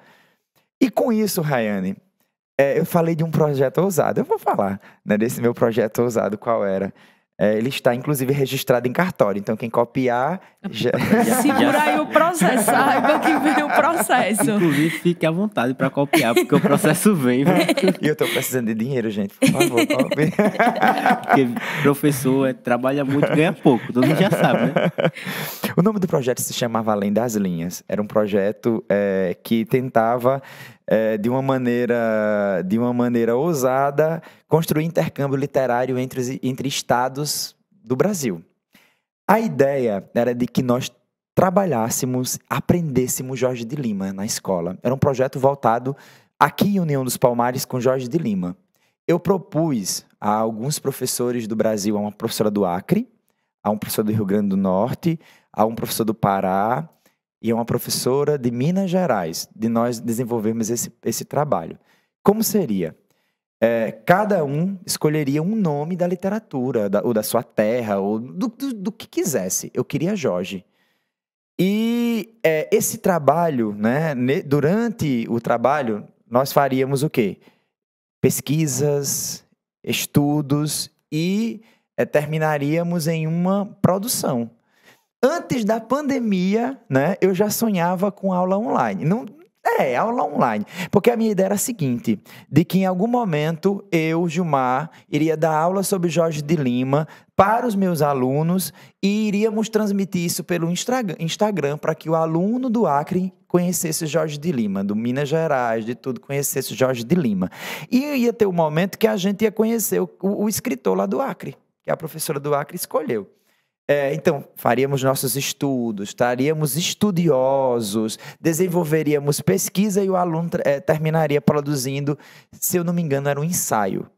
E com isso, Rayane, eu falei de um projeto ousado. Eu vou falar, né, desse meu projeto ousado, qual era. Ele está, inclusive, registrado em cartório. Então, quem copiar... Segura aí o processo, saiba que vem o processo. Inclusive, fique à vontade para copiar, porque o processo vem. E eu estou precisando de dinheiro, gente. Por favor, copie. Porque professor trabalha muito e ganha pouco. Todo mundo já sabe, né? O nome do projeto se chamava Além das Linhas. Era um projeto que tentava... de uma maneira ousada, construir intercâmbio literário entre estados do Brasil. A ideia era de que nós trabalhássemos, aprendêssemos Jorge de Lima na escola. Era um projeto voltado aqui em União dos Palmares com Jorge de Lima. Eu propus a alguns professores do Brasil, a uma professora do Acre, a um professor do Rio Grande do Norte, a um professor do Pará, e uma professora de Minas Gerais, de nós desenvolvermos esse trabalho. Como seria? Cada um escolheria um nome da literatura, ou da sua terra, ou do que quisesse. Eu queria Jorge. E esse trabalho, né, durante o trabalho, nós faríamos o quê? Pesquisas, estudos e terminaríamos em uma produção. Antes da pandemia, né, eu já sonhava com aula online. Aula online. Porque a minha ideia era a seguinte, de que em algum momento eu, Gilmar, iria dar aula sobre Jorge de Lima para os meus alunos e iríamos transmitir isso pelo Instagram para que o aluno do Acre conhecesse Jorge de Lima, do Minas Gerais, de tudo, conhecesse Jorge de Lima. E ia ter um momento que a gente ia conhecer o escritor lá do Acre, que a professora do Acre escolheu. Então, faríamos nossos estudos, estaríamos estudiosos, desenvolveríamos pesquisa e o aluno terminaria produzindo, se eu não me engano, era um ensaio.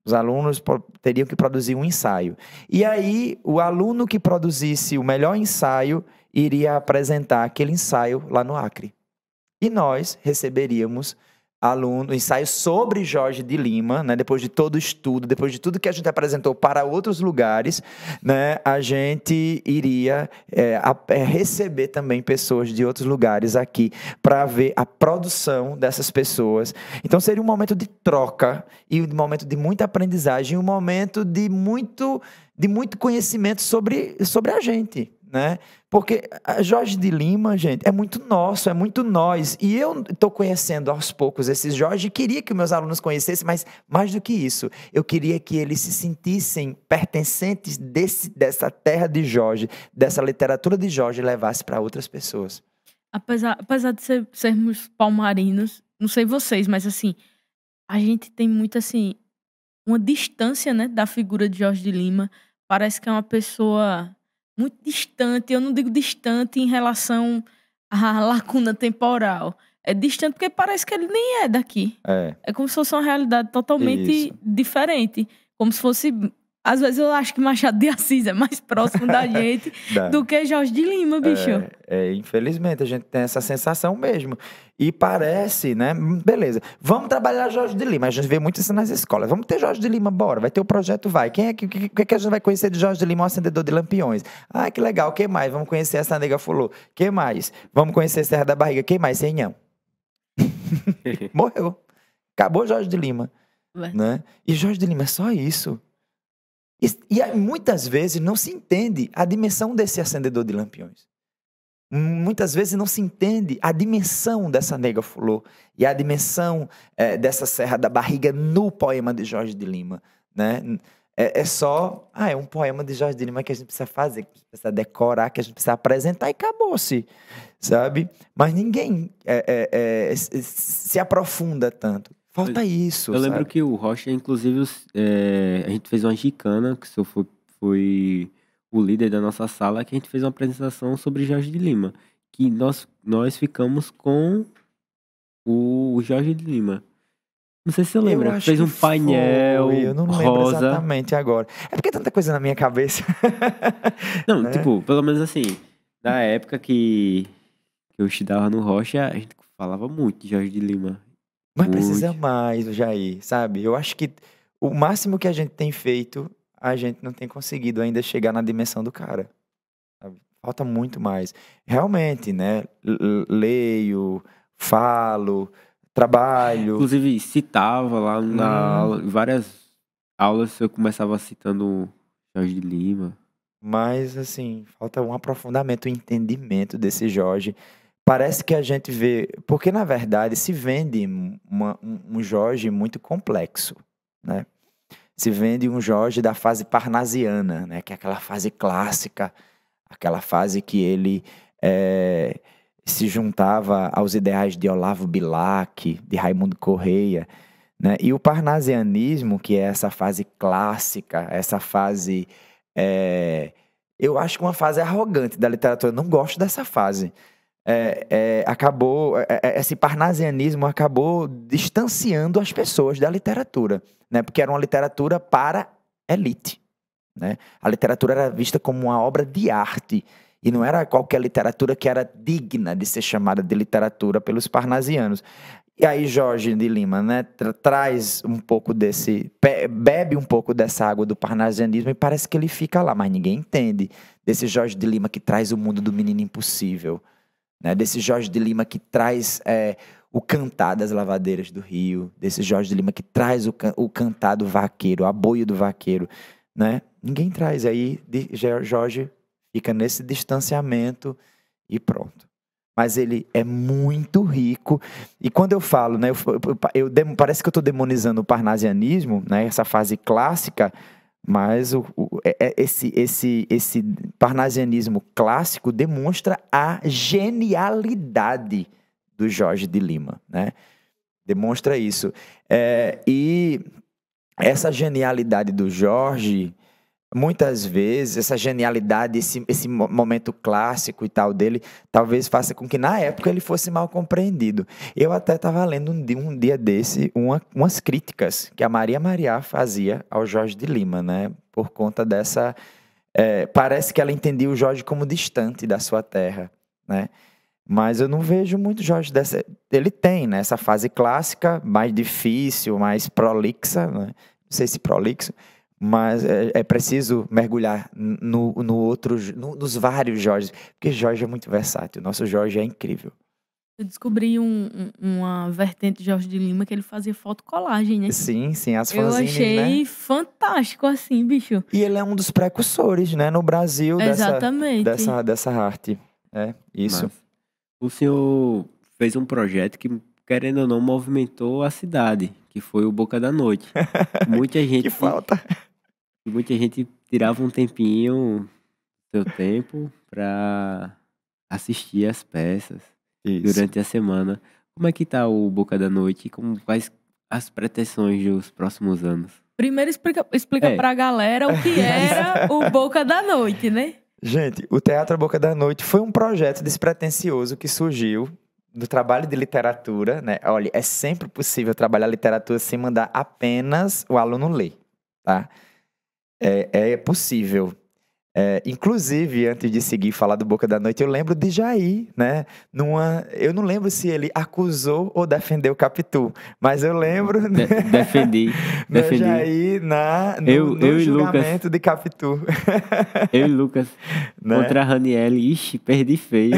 Os alunos teriam que produzir um ensaio. E aí, o aluno que produzisse o melhor ensaio iria apresentar aquele ensaio lá no Acre. E nós receberíamos ensaio sobre Jorge de Lima, né? Depois de todo o estudo, depois de tudo que a gente apresentou para outros lugares, né? A gente iria receber também pessoas de outros lugares aqui para ver a produção dessas pessoas. Então seria um momento de troca e um momento de muita aprendizagem, um momento de muito conhecimento sobre a gente, né? Porque Jorge de Lima, gente, é muito nosso, é muito nós. E eu estou conhecendo aos poucos esses Jorge, queria que meus alunos conhecessem, mas mais do que isso, eu queria que eles se sentissem pertencentes dessa terra de Jorge, dessa literatura de Jorge, e levasse para outras pessoas. Apesar de sermos palmarinos, não sei vocês, mas assim, a gente tem muito assim, uma distância, né, da figura de Jorge de Lima. Parece que é uma pessoa muito distante. Eu não digo distante em relação à lacuna temporal. É distante porque parece que ele nem é daqui. É como se fosse uma realidade totalmente diferente. Como se fosse... Às vezes eu acho que Machado de Assis é mais próximo da gente do que Jorge de Lima, bicho. Infelizmente, a gente tem essa sensação mesmo. E parece, né? Beleza, vamos trabalhar Jorge de Lima. A gente vê muito isso nas escolas. Vamos ter Jorge de Lima, bora. Vai ter o projeto, vai. O que a gente vai conhecer de Jorge de Lima? O acendedor de lampiões. Ah, que legal. O que mais? Vamos conhecer essa nega fulô. O que mais? Vamos conhecer Serra da Barriga. O que mais? Senhão. Morreu. Acabou Jorge de Lima. Né? E Jorge de Lima é só isso. E muitas vezes não se entende a dimensão desse acendedor de lampiões. Muitas vezes não se entende a dimensão dessa nega fulô e a dimensão dessa Serra da Barriga no poema de Jorge de Lima, né? É só, é um poema de Jorge de Lima que a gente precisa fazer, que a gente precisa decorar, que a gente precisa apresentar e acabou-se, sabe? Mas ninguém se aprofunda tanto. Falta isso, Eu lembro sabe? que o Rocha, inclusive, a gente fez uma gincana, que o senhor foi o líder da nossa sala, que a gente fez uma apresentação sobre Jorge de Lima. Que nós ficamos com o Jorge de Lima. Não sei se você Eu lembra, acho fez que um painel foi, eu não lembro rosa. exatamente agora. É porque é tanta coisa na minha cabeça. Não, Né? tipo, pelo menos assim, na época que eu estudava no Rocha, a gente falava muito de Jorge de Lima. Mas precisa Muito. mais, Jair, sabe? Eu acho que o máximo que a gente tem feito, a gente não tem conseguido ainda chegar na dimensão do cara. Sabe? Falta muito mais. Realmente, né? Leio, falo, trabalho. Inclusive, citava lá na aula, em várias aulas eu começava citando Jorge de Lima. Mas, assim, falta um aprofundamento, um entendimento desse Jorge. Parece que a gente vê. Porque, na verdade, se vende um Jorge muito complexo, né? Se vende um Jorge da fase parnasiana, né? Que é aquela fase clássica, aquela fase que ele se juntava aos ideais de Olavo Bilac, de Raimundo Correia, né? E o parnasianismo, que é essa fase clássica, essa fase. Eu acho que uma fase arrogante da literatura. Eu não gosto dessa fase. Esse parnasianismo acabou distanciando as pessoas da literatura, né? Porque era uma literatura para elite, né? A literatura era vista como uma obra de arte e não era qualquer literatura que era digna de ser chamada de literatura pelos parnasianos. E aí Jorge de Lima, né, traz um pouco bebe um pouco dessa água do parnasianismo e parece que ele fica lá, mas ninguém entende desse Jorge de Lima que traz o mundo do menino impossível, né, desse Jorge de Lima que traz o cantar das lavadeiras do Rio, desse Jorge de Lima que traz o cantar do vaqueiro, a boia do vaqueiro, né? Ninguém traz. Aí Jorge fica nesse distanciamento e pronto. Mas ele é muito rico. E quando eu falo, né, parece que eu estou demonizando o parnasianismo, né, essa fase clássica, mas esse parnasianismo clássico demonstra a genialidade do Jorge de Lima, né? Demonstra isso. E essa genialidade do Jorge, muitas vezes, essa genialidade, esse momento clássico e tal dele, talvez faça com que na época ele fosse mal compreendido. Eu até estava lendo um dia desse umas críticas que a Maria Mariá fazia ao Jorge de Lima, né? Por conta dessa... parece que ela entendia o Jorge como distante da sua terra, né? Mas eu não vejo muito Jorge dessa... Ele tem, né, essa fase clássica, mais difícil, mais prolixa, né? Não sei se prolixo, mas é preciso mergulhar nos vários Jorges, porque Jorge é muito versátil. O nosso Jorge é incrível. Eu descobri uma vertente de Jorge de Lima que ele fazia fotocolagem, né? Sim, as Eu fanzines, achei né? fantástico, assim, bicho. E ele é um dos precursores, né, no Brasil Exatamente. dessa arte. Isso. Mas o senhor fez um projeto que, querendo ou não, movimentou a cidade, que foi o Boca da Noite. Muita gente, Que falta. muita gente tirava um tempinho do seu tempo para assistir as peças Isso. durante a semana. Como é que tá o Boca da Noite? Quais as pretensões dos próximos anos? Primeiro explica pra galera o que era o Boca da Noite, né? Gente, o Teatro Boca da Noite foi um projeto despretensioso que surgiu do trabalho de literatura, né? Olha, é sempre possível trabalhar literatura sem mandar apenas o aluno ler, tá? É possível. Inclusive, antes de seguir falar do Boca da Noite, eu lembro de Jair, né? Eu não lembro se ele acusou ou defendeu Capitu, mas eu lembro... Defendi. Jair Eu no e julgamento de Capitu. Eu e Lucas Né? contra a Raniele. Ixi, perdi feio.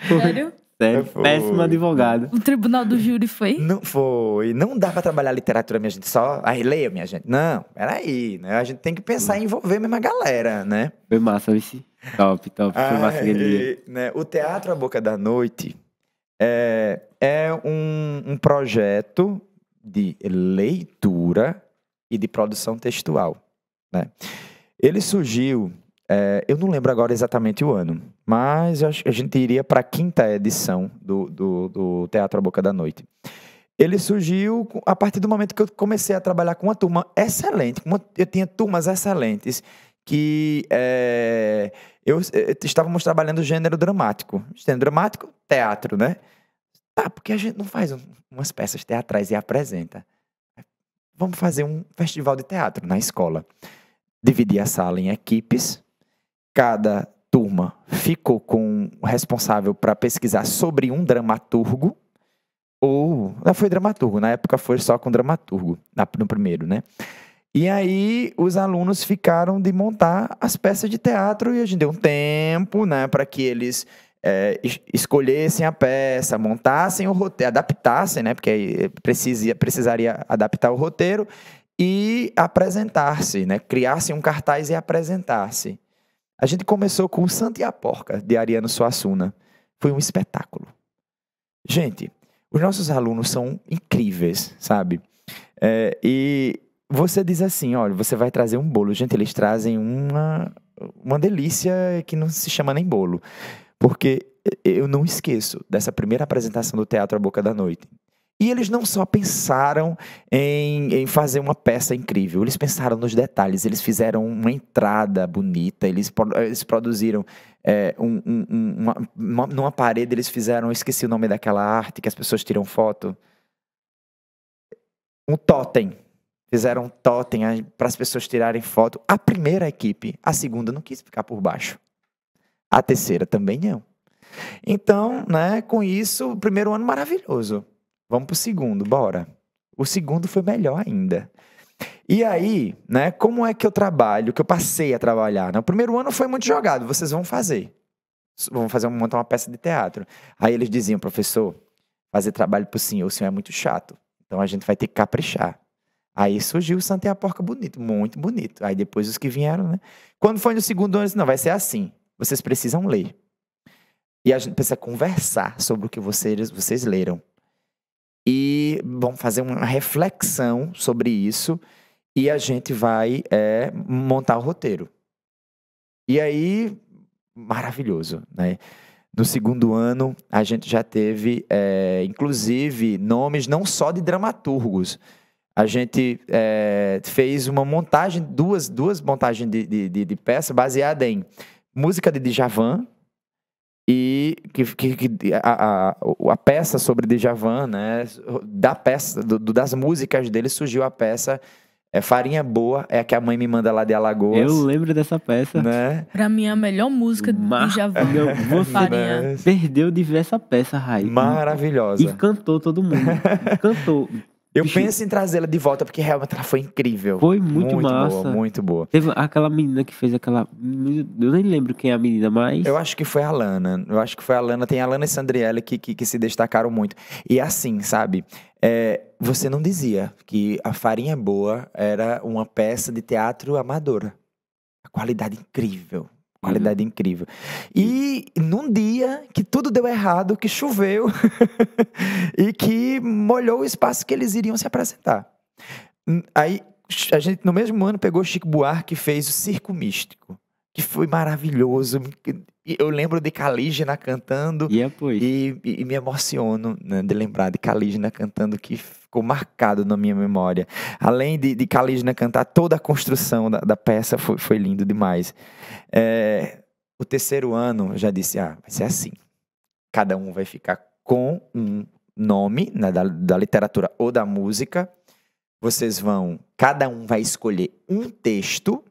Sério? Sério, Foi. péssimo advogado. O tribunal do júri foi? Não foi. Não dá pra trabalhar literatura, minha gente, só... Aí, leia, minha gente. Não, peraí, né? A gente tem que pensar em envolver mesmo a galera, né? Foi massa, vice. Top. Foi massa aquele dia. Né? O Teatro A Boca da Noite é um projeto de leitura e de produção textual, né? Ele surgiu, eu não lembro agora exatamente o ano, mas eu acho que a gente iria para a 5ª edição do Teatro à Boca da Noite. Ele surgiu a partir do momento que eu comecei a trabalhar com uma turma excelente. Eu tinha turmas excelentes que estávamos trabalhando o gênero dramático. Gênero dramático, teatro, né? Porque a gente não faz umas peças teatrais e apresenta. Vamos fazer um festival de teatro na escola. Dividi a sala em equipes. Cada turma ficou com o responsável para pesquisar sobre um dramaturgo. Não foi dramaturgo, na época foi só com dramaturgo, no primeiro, né? E aí os alunos ficaram de montar as peças de teatro e a gente deu um tempo, né, para que eles escolhessem a peça, montassem o roteiro, adaptassem, né, porque precisaria adaptar o roteiro e apresentar-se, né, criassem um cartaz e apresentar-se. A gente começou com o Santa e a Porca, de Ariano Suassuna. Foi um espetáculo. Gente, os nossos alunos são incríveis, sabe? E você diz assim, olha, você vai trazer um bolo. Gente, eles trazem uma delícia que não se chama nem bolo. Porque eu não esqueço dessa primeira apresentação do Teatro à Boca da Noite. E eles não só pensaram em fazer uma peça incrível, eles pensaram nos detalhes, eles fizeram uma entrada bonita, eles produziram numa parede, eles fizeram, eu esqueci o nome daquela arte que as pessoas tiram foto, um totem. Fizeram um totem para as pessoas tirarem foto. A primeira equipe, a segunda não quis ficar por baixo. A terceira também não. Então, né, com isso, o primeiro ano maravilhoso. Vamos para o segundo, bora. O segundo foi melhor ainda. E aí, né, como é que eu trabalho, que eu passei a trabalhar? Né? O primeiro ano foi muito jogado, vocês vão fazer. Montar uma peça de teatro. Aí eles diziam, professor, fazer trabalho para o senhor é muito chato. Então a gente vai ter que caprichar. Aí surgiu o Santa e a Porca bonito, muito bonito. Aí depois os que vieram, né? Quando foi no segundo ano, eu disse, não, vai ser assim. Vocês precisam ler. E a gente precisa conversar sobre o que vocês leram. E vamos fazer uma reflexão sobre isso e a gente vai montar o roteiro. E aí, maravilhoso, né? No segundo ano, a gente já teve, inclusive, nomes não só de dramaturgos. A gente fez uma montagem, duas montagens de peça baseada em música de Djavan, e a peça sobre Djavan, né, das músicas dele surgiu a peça Farinha Boa, é a que a mãe me manda lá de Alagoas. Eu lembro dessa peça. Né? Pra mim, a melhor música de Djavan. Você Farinha. perdeu de ver essa peça, Rai. Maravilhosa. E cantou todo mundo. Cantou. Eu penso em trazê-la de volta, porque realmente ela foi incrível. Foi muito massa. Boa, muito boa. Teve aquela menina que fez aquela... Eu nem lembro quem é a menina, mas... Eu acho que foi a Lana. Tem a Lana e Sandriele que se destacaram muito. E assim, sabe? Você não dizia que a Farinha Boa era uma peça de teatro amadora. A qualidade incrível. Qualidade incrível. E num dia que tudo deu errado, que choveu e que molhou o espaço que eles iriam se apresentar. Aí a gente, no mesmo ano, pegou Chico Buarque e fez o Circo Místico, que foi maravilhoso. Eu lembro de Calígena cantando e me emociono, né, de lembrar de Calígena cantando, que ficou marcado na minha memória. Além de Calígena cantar, toda a construção da peça foi lindo demais. O terceiro ano, eu já disse, vai ser assim. Cada um vai ficar com um nome, né, da literatura ou da música. Cada um vai escolher um texto,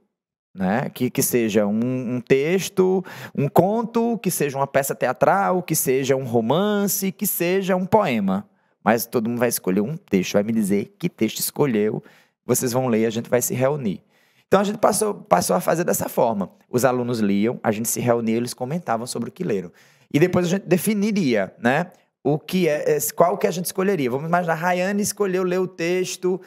né, que seja um texto, um conto, que seja uma peça teatral, que seja um romance, que seja um poema. Mas todo mundo vai escolher um texto, vai me dizer que texto escolheu, vocês vão ler e a gente vai se reunir. Então a gente passou a fazer dessa forma. Os alunos liam, a gente se reunia, eles comentavam sobre o que leram. E depois a gente definiria, né, qual que a gente escolheria. Vamos imaginar, Rayane escolheu ler o texto...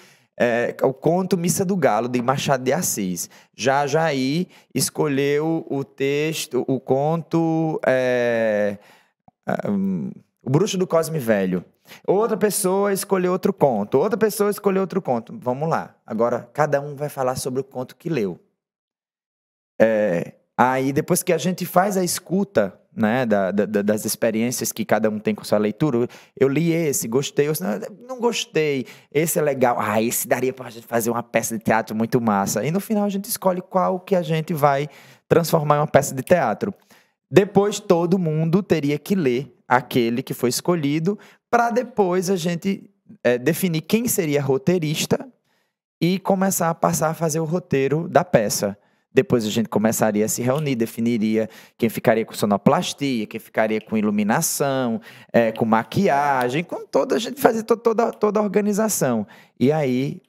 o conto Missa do Galo, de Machado de Assis. Jair escolheu o texto, o conto O Bruxo do Cosme Velho. Outra pessoa escolheu outro conto. Outra pessoa escolheu outro conto. Vamos lá. Agora, cada um vai falar sobre o conto que leu. Aí, depois que a gente faz a escuta, né, das experiências que cada um tem com sua leitura, eu li esse, gostei, não gostei, esse é legal, esse daria pra gente fazer uma peça de teatro muito massa. E no final a gente escolhe qual que a gente vai transformar em uma peça de teatro. Depois todo mundo teria que ler aquele que foi escolhido, para depois a gente definir quem seria roteirista e começar a passar a fazer o roteiro da peça. Depois a gente começaria a se reunir, definiria quem ficaria com sonoplastia, quem ficaria com iluminação, com maquiagem, com toda a gente fazia toda a organização. E aí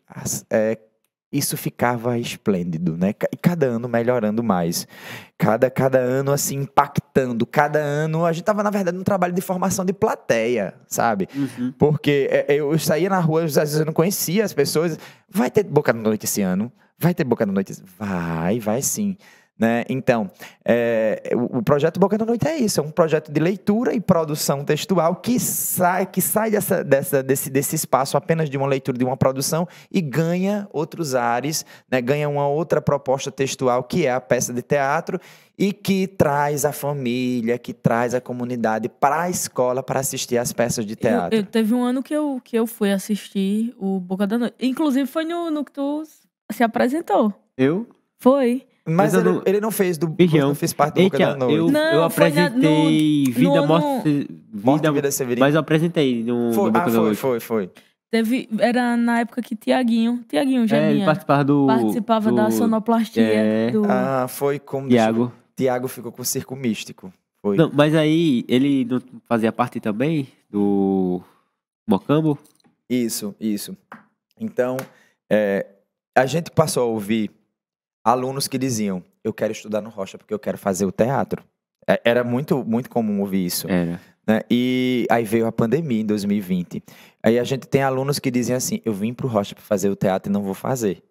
isso ficava esplêndido, né? E cada ano melhorando mais. Cada ano assim impactando. Cada ano a gente estava, na verdade, num trabalho de formação de plateia, sabe? Uhum. Porque eu saía na rua, às vezes eu não conhecia as pessoas. Vai ter Boca da Noite esse ano? Vai ter Boca da Noite? Vai sim. Né? Então, o projeto Boca da Noite é isso, é um projeto de leitura e produção textual que sai desse espaço apenas de uma leitura, de uma produção e ganha outros ares, né? Ganha uma outra proposta textual que é a peça de teatro e que traz a família, que traz a comunidade para a escola para assistir às peças de teatro. Teve um ano que eu fui assistir o Boca da Noite, inclusive foi no que tu se apresentou. Eu? Foi. Mas ele não fez não fez parte do Boca da Noite. Eu apresentei Vida, Morte e Vida Severina. Mas eu apresentei no Boca da Noite. Foi. Era na época que Tiaguinho já ele participava da sonoplastia. Foi como... Tiago ficou com o Circo Místico. Foi. Não, mas aí ele não fazia parte também do Mocambo? Isso. Então, a gente passou a ouvir alunos que diziam, eu quero estudar no Rocha porque eu quero fazer o teatro. Era muito, muito comum ouvir isso. Era. Né? E aí veio a pandemia em 2020. Aí a gente tem alunos que dizem assim, eu vim pro Rocha para fazer o teatro e não vou fazer.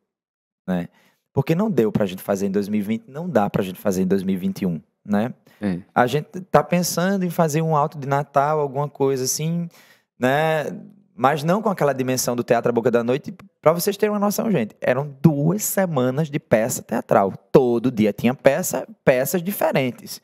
Né? Porque não deu pra gente fazer em 2020, não dá pra gente fazer em 2021. Né? A gente tá pensando em fazer um alto de Natal, alguma coisa assim, né? Mas não com aquela dimensão do Teatro Boca da Noite. Para vocês terem uma noção, gente, eram 2 semanas de peça teatral. Todo dia tinha peças diferentes.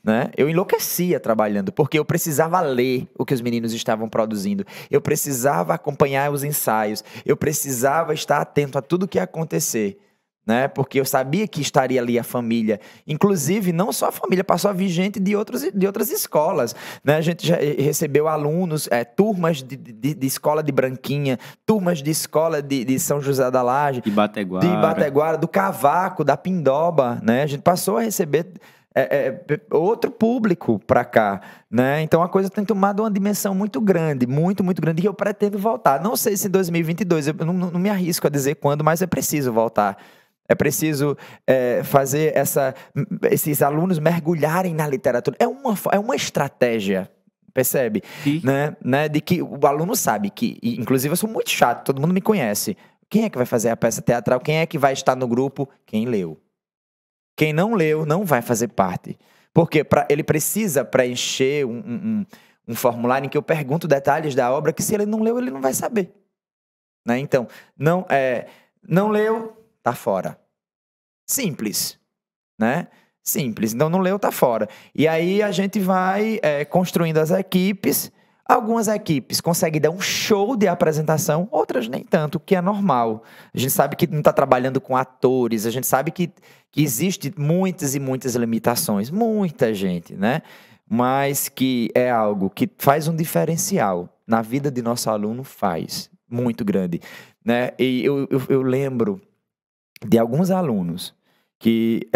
Né? Eu enlouquecia trabalhando, porque eu precisava ler o que os meninos estavam produzindo. Eu precisava acompanhar os ensaios. Eu precisava estar atento a tudo que ia acontecer. Né? Porque eu sabia que estaria ali a família, inclusive não só a família, passou a vir gente de outras escolas, né? A gente já recebeu alunos, turmas de escola de Branquinha, turmas de escola de São José da Laje, de Bateguara, do Cavaco, da Pindoba, né? A gente passou a receber outro público para cá, né? Então a coisa tem tomado uma dimensão muito grande, muito, muito grande, e eu pretendo voltar. Não sei se em 2022, eu não me arrisco a dizer quando, mas é preciso voltar. É preciso fazer esses alunos mergulharem na literatura. É uma estratégia, percebe? Né? De que o aluno sabe que, inclusive eu sou muito chato, todo mundo me conhece. Quem é que vai fazer a peça teatral? Quem é que vai estar no grupo? Quem leu. Quem não leu não vai fazer parte. Porque ele precisa preencher um formulário em que eu pergunto detalhes da obra que se ele não leu, ele não vai saber. Né? Então, não leu, tá fora. Simples, né? Simples. Então, não leu, tá fora. E aí, a gente vai construindo as equipes. Algumas equipes conseguem dar um show de apresentação, outras nem tanto, o que é normal. A gente sabe que não está trabalhando com atores, a gente sabe que existe muitas e muitas limitações. Muita gente, né? Mas que é algo que faz um diferencial na vida de nosso aluno, faz. Muito grande. Né? E eu lembro de alguns alunos que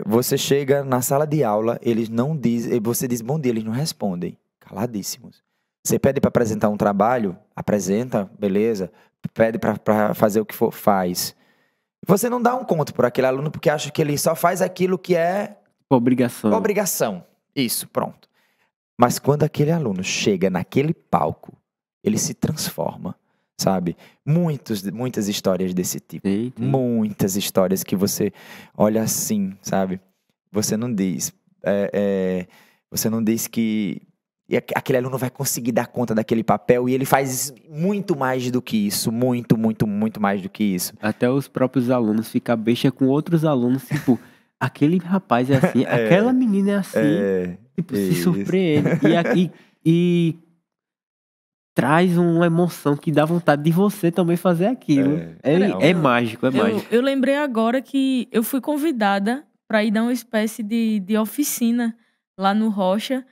você chega na sala de aula, eles não dizem, você diz bom dia, eles não respondem, caladíssimos. Você pede para apresentar um trabalho, apresenta, beleza, pede para fazer o que for, faz. Você não dá um conto por aquele aluno porque acha que ele só faz aquilo que é obrigação. Isso, pronto. Mas quando aquele aluno chega naquele palco, ele se transforma. Sabe? Muitas histórias desse tipo. Sim. Muitas histórias que você olha assim, sabe? Você não diz. Você não diz que e aquele aluno vai conseguir dar conta daquele papel, e ele faz muito mais do que isso, muito, muito, muito mais do que isso. Até os próprios alunos ficam besta com outros alunos, tipo, aquele rapaz é assim, aquela menina é assim, tipo, se isso. surpreende. E traz uma emoção que dá vontade de você também fazer aquilo. É mágico, é mágico. Eu lembrei agora que eu fui convidada para ir dar uma espécie de oficina lá no Rocha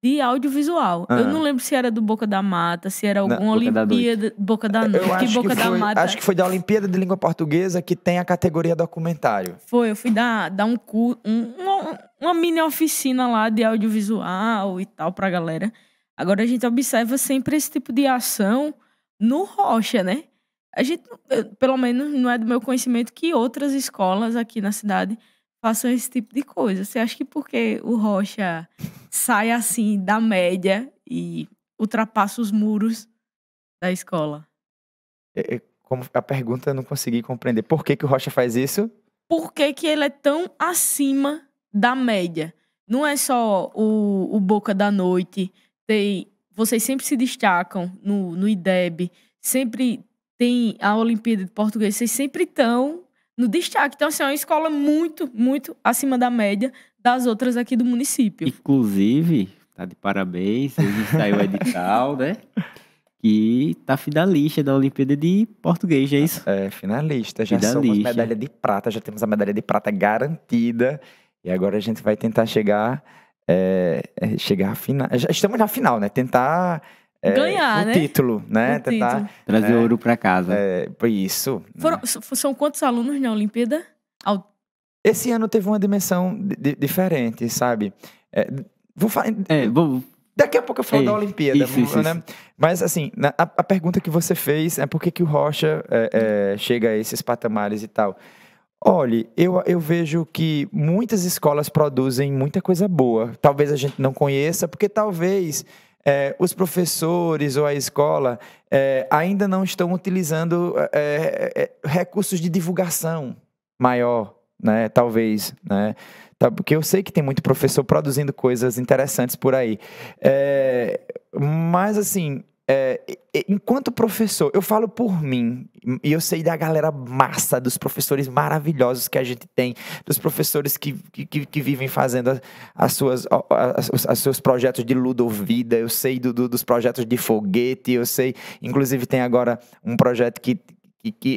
de audiovisual. Eu não lembro se era do Boca da Mata, se era alguma Olimpíada... Boca da Noite, Mata. Acho que foi da Olimpíada de Língua Portuguesa, que tem a categoria documentário. Eu fui dar um curso, uma mini oficina lá de audiovisual e tal pra galera. Agora a gente observa sempre esse tipo de ação no Rocha, né? A gente, pelo menos, não é do meu conhecimento que outras escolas aqui na cidade façam esse tipo de coisa. Você acha que porque o Rocha sai assim da média e ultrapassa os muros da escola? Como a pergunta eu não consegui compreender. Por que o Rocha faz isso? Por que ele é tão acima da média? Não é só o Boca da Noite. Vocês sempre se destacam no IDEB, sempre tem a Olimpíada de Português, vocês sempre estão no destaque. Então, assim, é uma escola muito, muito acima da média das outras aqui do município. Inclusive, tá de parabéns, hoje saiu o edital, né? Que tá finalista da Olimpíada de Português, é isso? Finalista. Já somos medalha de prata, já temos a medalha de prata garantida. E agora a gente vai tentar chegar à final. Já estamos na final, né? Tentar ganhar, o título, né? Tentar trazer ouro para casa. Por isso. São quantos alunos na Olimpíada? Esse ano teve uma dimensão diferente, sabe? Vou falar. Daqui a pouco eu falo da Olimpíada, isso. né? Mas, assim, a pergunta que você fez é por que o Rocha chega a esses patamares e tal. Olha, eu vejo que muitas escolas produzem muita coisa boa. Talvez a gente não conheça, porque talvez os professores ou a escola ainda não estão utilizando recursos de divulgação maior, né? Talvez, né? Porque eu sei que tem muito professor produzindo coisas interessantes por aí. Mas, assim, enquanto professor, eu falo por mim, e eu sei da galera massa, dos professores maravilhosos que a gente tem, dos professores que vivem fazendo os seus projetos de ludovida, eu sei dos projetos de foguete, eu sei, inclusive tem agora um projeto que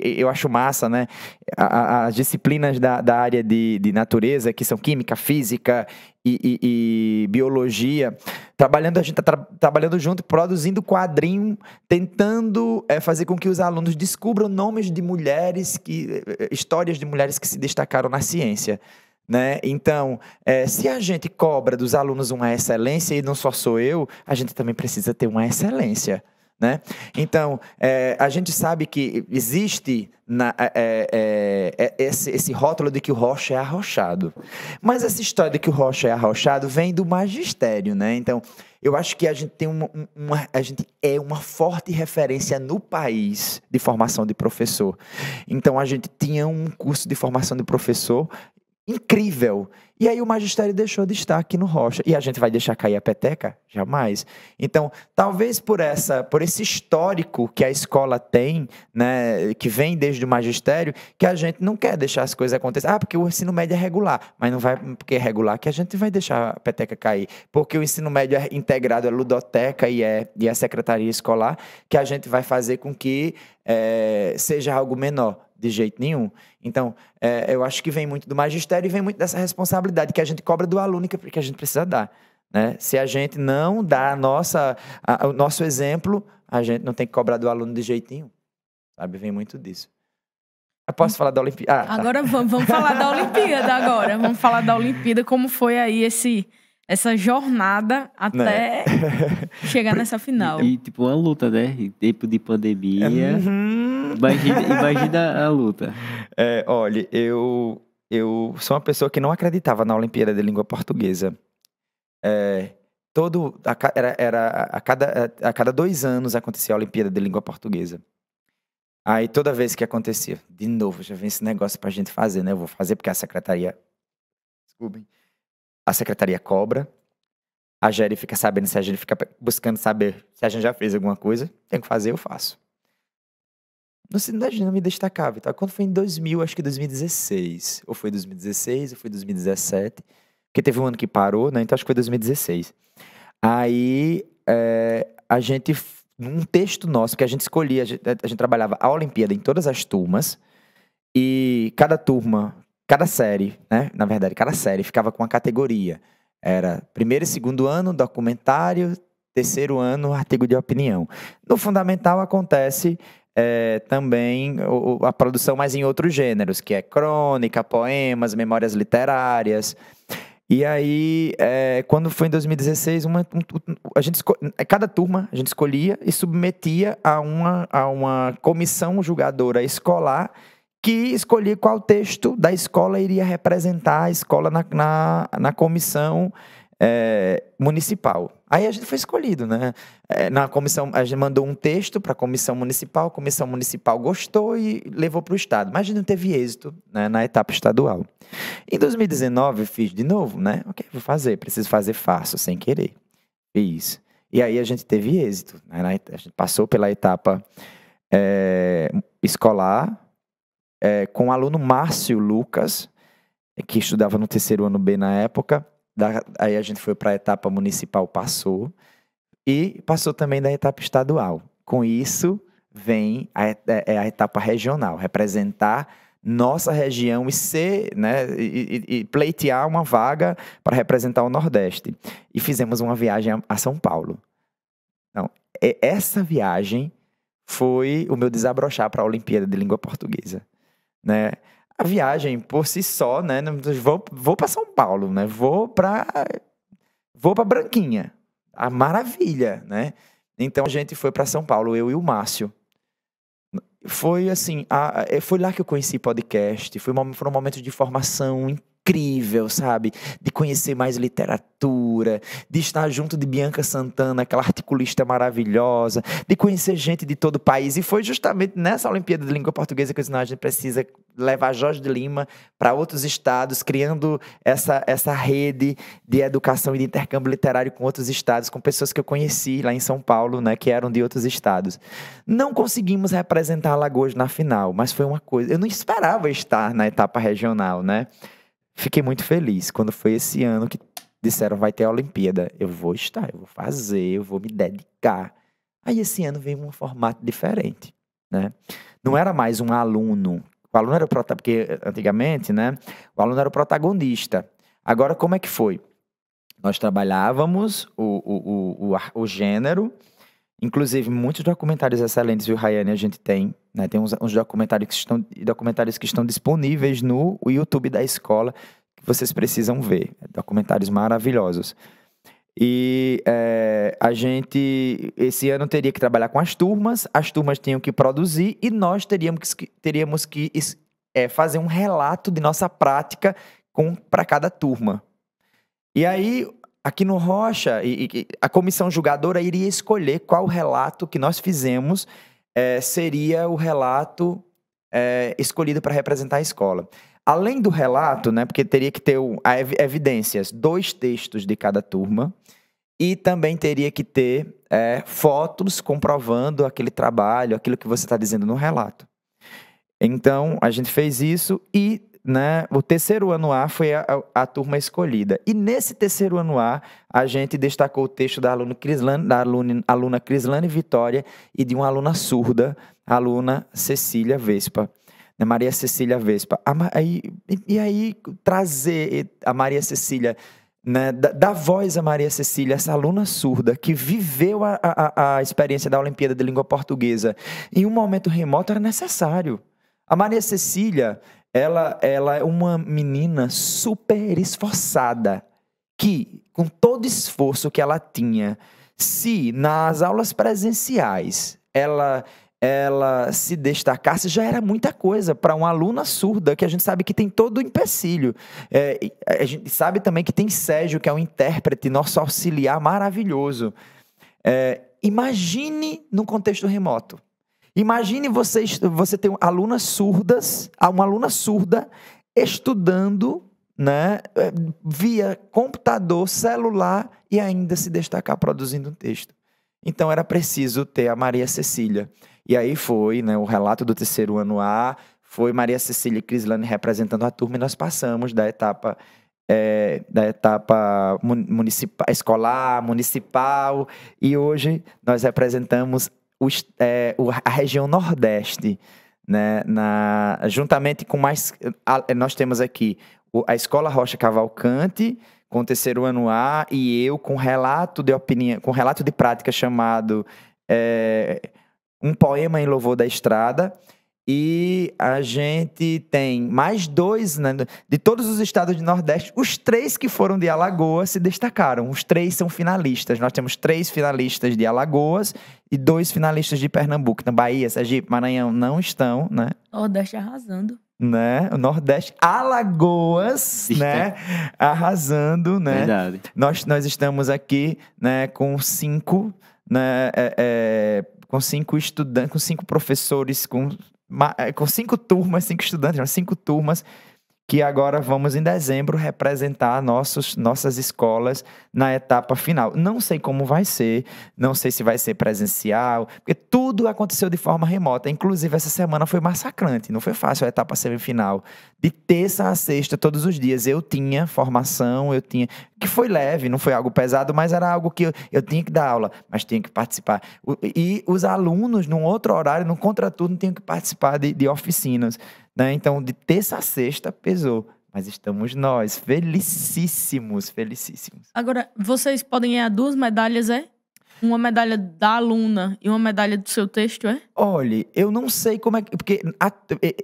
eu acho massa, né? As disciplinas da área de natureza, que são química, física e biologia, a gente está trabalhando junto, produzindo quadrinho, tentando fazer com que os alunos descubram nomes de mulheres, histórias de mulheres que se destacaram na ciência. Né? Então, se a gente cobra dos alunos uma excelência, e não só sou eu, a gente também precisa ter uma excelência. Né? Então, a gente sabe que existe esse rótulo de que o Rocha é arrochado. Mas essa história de que o Rocha é arrochado vem do magistério, né? Então, eu acho que a gente tem a gente é uma forte referência no país de formação de professor. Então, a gente tinha um curso de formação de professor incrível. E aí o magistério deixou de estar aqui no Rocha. E a gente vai deixar cair a peteca? Jamais. Então, talvez por esse histórico que a escola tem, né, que vem desde o magistério, que a gente não quer deixar as coisas acontecerem. Porque o ensino médio é regular. Mas não vai porque é regular que a gente vai deixar a peteca cair. Porque o ensino médio é integrado à ludoteca e à secretaria escolar, que a gente vai fazer com que seja algo menor. De jeito nenhum. Então, eu acho que vem muito do magistério e vem muito dessa responsabilidade que a gente cobra do aluno e que a gente precisa dar. Né? Se a gente não dá o nosso exemplo, a gente não tem que cobrar do aluno de jeito nenhum. Sabe? Vem muito disso. Eu posso falar da Olimpíada? Agora vamos falar da Olimpíada agora. Vamos falar da Olimpíada, como foi aí essa jornada até chegar nessa final. E tipo uma luta, né? Em tempo de pandemia. Imagina a luta. Olha, eu sou uma pessoa que não acreditava na Olimpíada de Língua Portuguesa. A cada 2 anos acontecia a Olimpíada de Língua Portuguesa. Aí toda vez que acontecia, de novo, já vem esse negócio pra gente fazer, né? Eu vou fazer porque a secretaria... Desculpem. A secretaria cobra. A Geri fica sabendo, se a gente fica buscando saber se a gente já fez alguma coisa, tem que fazer, eu faço. No ensino da gente não me destacava. Então, quando foi em 2000, acho que 2016, ou foi 2016, ou foi 2017, porque teve um ano que parou, né? Então acho que foi 2016. Aí, a gente, num texto nosso que a gente escolhia, a gente trabalhava a Olimpíada em todas as turmas, e cada turma, cada série, né? Na verdade, cada série ficava com uma categoria. Era primeiro e segundo ano, documentário, terceiro ano, artigo de opinião. No fundamental acontece também a produção, mas em outros gêneros, que é crônica, poemas, memórias literárias. E aí, quando foi em 2016, cada turma a gente escolhia e submetia a uma comissão julgadora escolar que escolhia qual texto da escola iria representar a escola na comissão municipal. Aí a gente foi escolhido, né? Na comissão, a gente mandou um texto para a comissão municipal gostou e levou para o estado, mas a gente não teve êxito, né, na etapa estadual. Em 2019, fiz de novo, né? Ok, vou fazer, preciso fazer, faço, sem querer. Fiz. E aí a gente teve êxito, né? A gente passou pela etapa escolar, com o aluno Márcio Lucas, que estudava no terceiro ano B na época. Aí a gente foi para a etapa municipal, passou. E passou também da etapa estadual. Com isso, vem a etapa regional, representar nossa região e ser, né, e pleitear uma vaga para representar o Nordeste. E fizemos uma viagem a São Paulo. Então, essa viagem foi o meu desabrochar para a Olimpíada de Língua Portuguesa, né? A viagem por si só, né? Vou para São Paulo, né? Vou para Branquinha, a maravilha, né? Então a gente foi para São Paulo, eu e o Márcio. Foi assim, foi lá que eu conheci podcast, foram momentos de formação incrível, sabe? De conhecer mais literatura, de estar junto de Bianca Santana, aquela articulista maravilhosa, de conhecer gente de todo o país. E foi justamente nessa Olimpíada de Língua Portuguesa que a gente precisa levar Jorge de Lima para outros estados, criando essa rede de educação e de intercâmbio literário com outros estados, com pessoas que eu conheci lá em São Paulo, né, que eram de outros estados. Não conseguimos representar Alagoas na final, mas foi uma coisa... Eu não esperava estar na etapa regional, né? Fiquei muito feliz quando foi esse ano que disseram vai ter a Olimpíada. Eu vou estar, eu vou fazer, eu vou me dedicar. Aí esse ano veio um formato diferente, né? Não era mais um aluno. O aluno era o protagonista, porque antigamente, né? O aluno era o protagonista. Agora, como é que foi? Nós trabalhávamos o gênero. Inclusive, muitos documentários excelentes, viu, Rayane, a gente tem, né? Tem uns documentários que estão disponíveis no YouTube da escola, que vocês precisam ver. Documentários maravilhosos. E a gente, esse ano, teria que trabalhar com as turmas tinham que produzir e nós teríamos que fazer um relato de nossa prática para cada turma. E aí... Aqui no Rocha, a comissão julgadora iria escolher qual relato que nós fizemos seria o relato escolhido para representar a escola. Além do relato, né, porque teria que ter evidências, 2 textos de cada turma, e também teria que ter fotos comprovando aquele trabalho, aquilo que você está dizendo no relato. Então, a gente fez isso e... né, o terceiro ano A foi a turma escolhida. E nesse terceiro ano A, a gente destacou o texto da aluna Crislane Vitória e de uma aluna surda, a aluna Cecília Vespa, né, Maria Cecília Vespa. E aí, trazer a Maria Cecília, né, dar voz a Maria Cecília, essa aluna surda que viveu a experiência da Olimpíada de Língua Portuguesa em um momento remoto, era necessário. A Maria Cecília... Ela é uma menina super esforçada, que, com todo esforço que ela tinha, se nas aulas presenciais ela se destacasse, já era muita coisa para uma aluna surda, que a gente sabe que tem todo o empecilho. A gente sabe também que tem Sérgio, que é um intérprete, nosso auxiliar maravilhoso. Imagine num contexto remoto. Imagine você ter alunas surdas, uma aluna surda estudando né, via computador, celular e ainda se destacar produzindo um texto. Então era preciso ter a Maria Cecília. E aí foi, né, o relato do terceiro ano A, foi Maria Cecília e Crislane representando a turma e nós passamos da etapa municipal, escolar, municipal, e hoje nós representamos a região Nordeste, né, juntamente com mais... Nós temos aqui a Escola Rocha Cavalcante, com o terceiro ano A, e eu com relato de opinião, com relato de prática chamado Um Poema em Louvor da Estrada. E a gente tem mais 2, né, de todos os estados do Nordeste. Os 3 que foram de Alagoas se destacaram. Os 3 são finalistas. Nós temos 3 finalistas de Alagoas e 2 finalistas de Pernambuco. Na Bahia, Sergipe, Maranhão não estão, né? Nordeste arrasando. Né? O Nordeste, Alagoas, né? Arrasando, né? Verdade. Nós estamos aqui, né, com 5, né, com 5 estudantes, com 5 professores, com 5 turmas, 5 estudantes, 5 turmas, que agora vamos em dezembro representar nossas escolas na etapa final. Não sei como vai ser, não sei se vai ser presencial, porque tudo aconteceu de forma remota. Inclusive, essa semana foi massacrante, não foi fácil a etapa semifinal. De terça a sexta, todos os dias, eu tinha formação, que foi leve, não foi algo pesado, mas era algo que eu tinha que dar aula, mas tinha que participar. E os alunos, num outro horário, num contraturno, tinham que participar de oficinas. Né? Então, de terça a sexta, pesou. Mas estamos nós, felicíssimos. Agora, vocês podem ganhar 2 medalhas, é? Uma medalha da aluna e uma medalha do seu texto, é? Olha, eu não sei como é que... Porque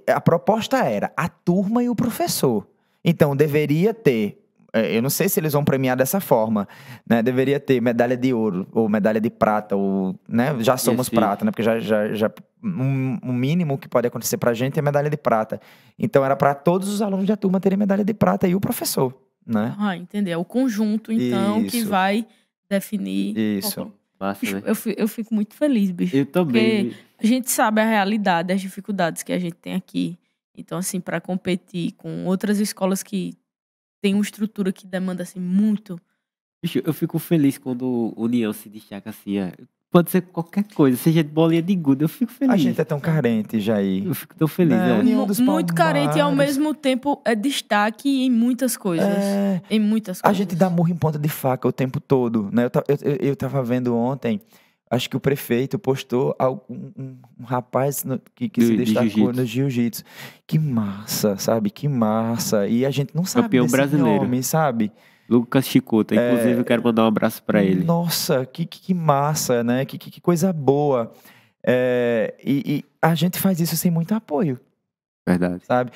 a proposta era a turma e o professor. Então, deveria ter... Eu não sei se eles vão premiar dessa forma, né? Deveria ter medalha de ouro ou medalha de prata, ou, né? Já somos prata, né? Porque já o mínimo que pode acontecer pra gente é medalha de prata. Então era para todos os alunos da turma terem medalha de prata e o professor, né? Ah, entendi. É o conjunto, então, que vai definir... Isso. Massa, Bicho, né? eu fico muito feliz, bicho. Eu também. Porque a gente sabe a realidade, as dificuldades que a gente tem aqui. Então, assim, para competir com outras escolas que tem uma estrutura que demanda, assim, muito. Bicho, eu fico feliz quando o União se destaca assim. Pode ser qualquer coisa, seja de bolinha de gude, eu fico feliz. A gente é tão carente, Jair. Eu fico tão feliz, Não, né? União dos Muito carente e, ao Palmares. mesmo tempo, é destaque em muitas coisas. Em muitas A coisas. gente dá murro em ponta de faca o tempo todo, né? Eu tava vendo ontem, acho que o prefeito postou um rapaz que se destacou no jiu-jitsu. Que massa, sabe? Que massa. E a gente não sabe Campeão desse brasileiro. nome, sabe? Lucas Chicota, inclusive eu quero mandar um abraço pra ele. Nossa, que massa, né? Que coisa boa. E a gente faz isso sem muito apoio, Verdade. sabe?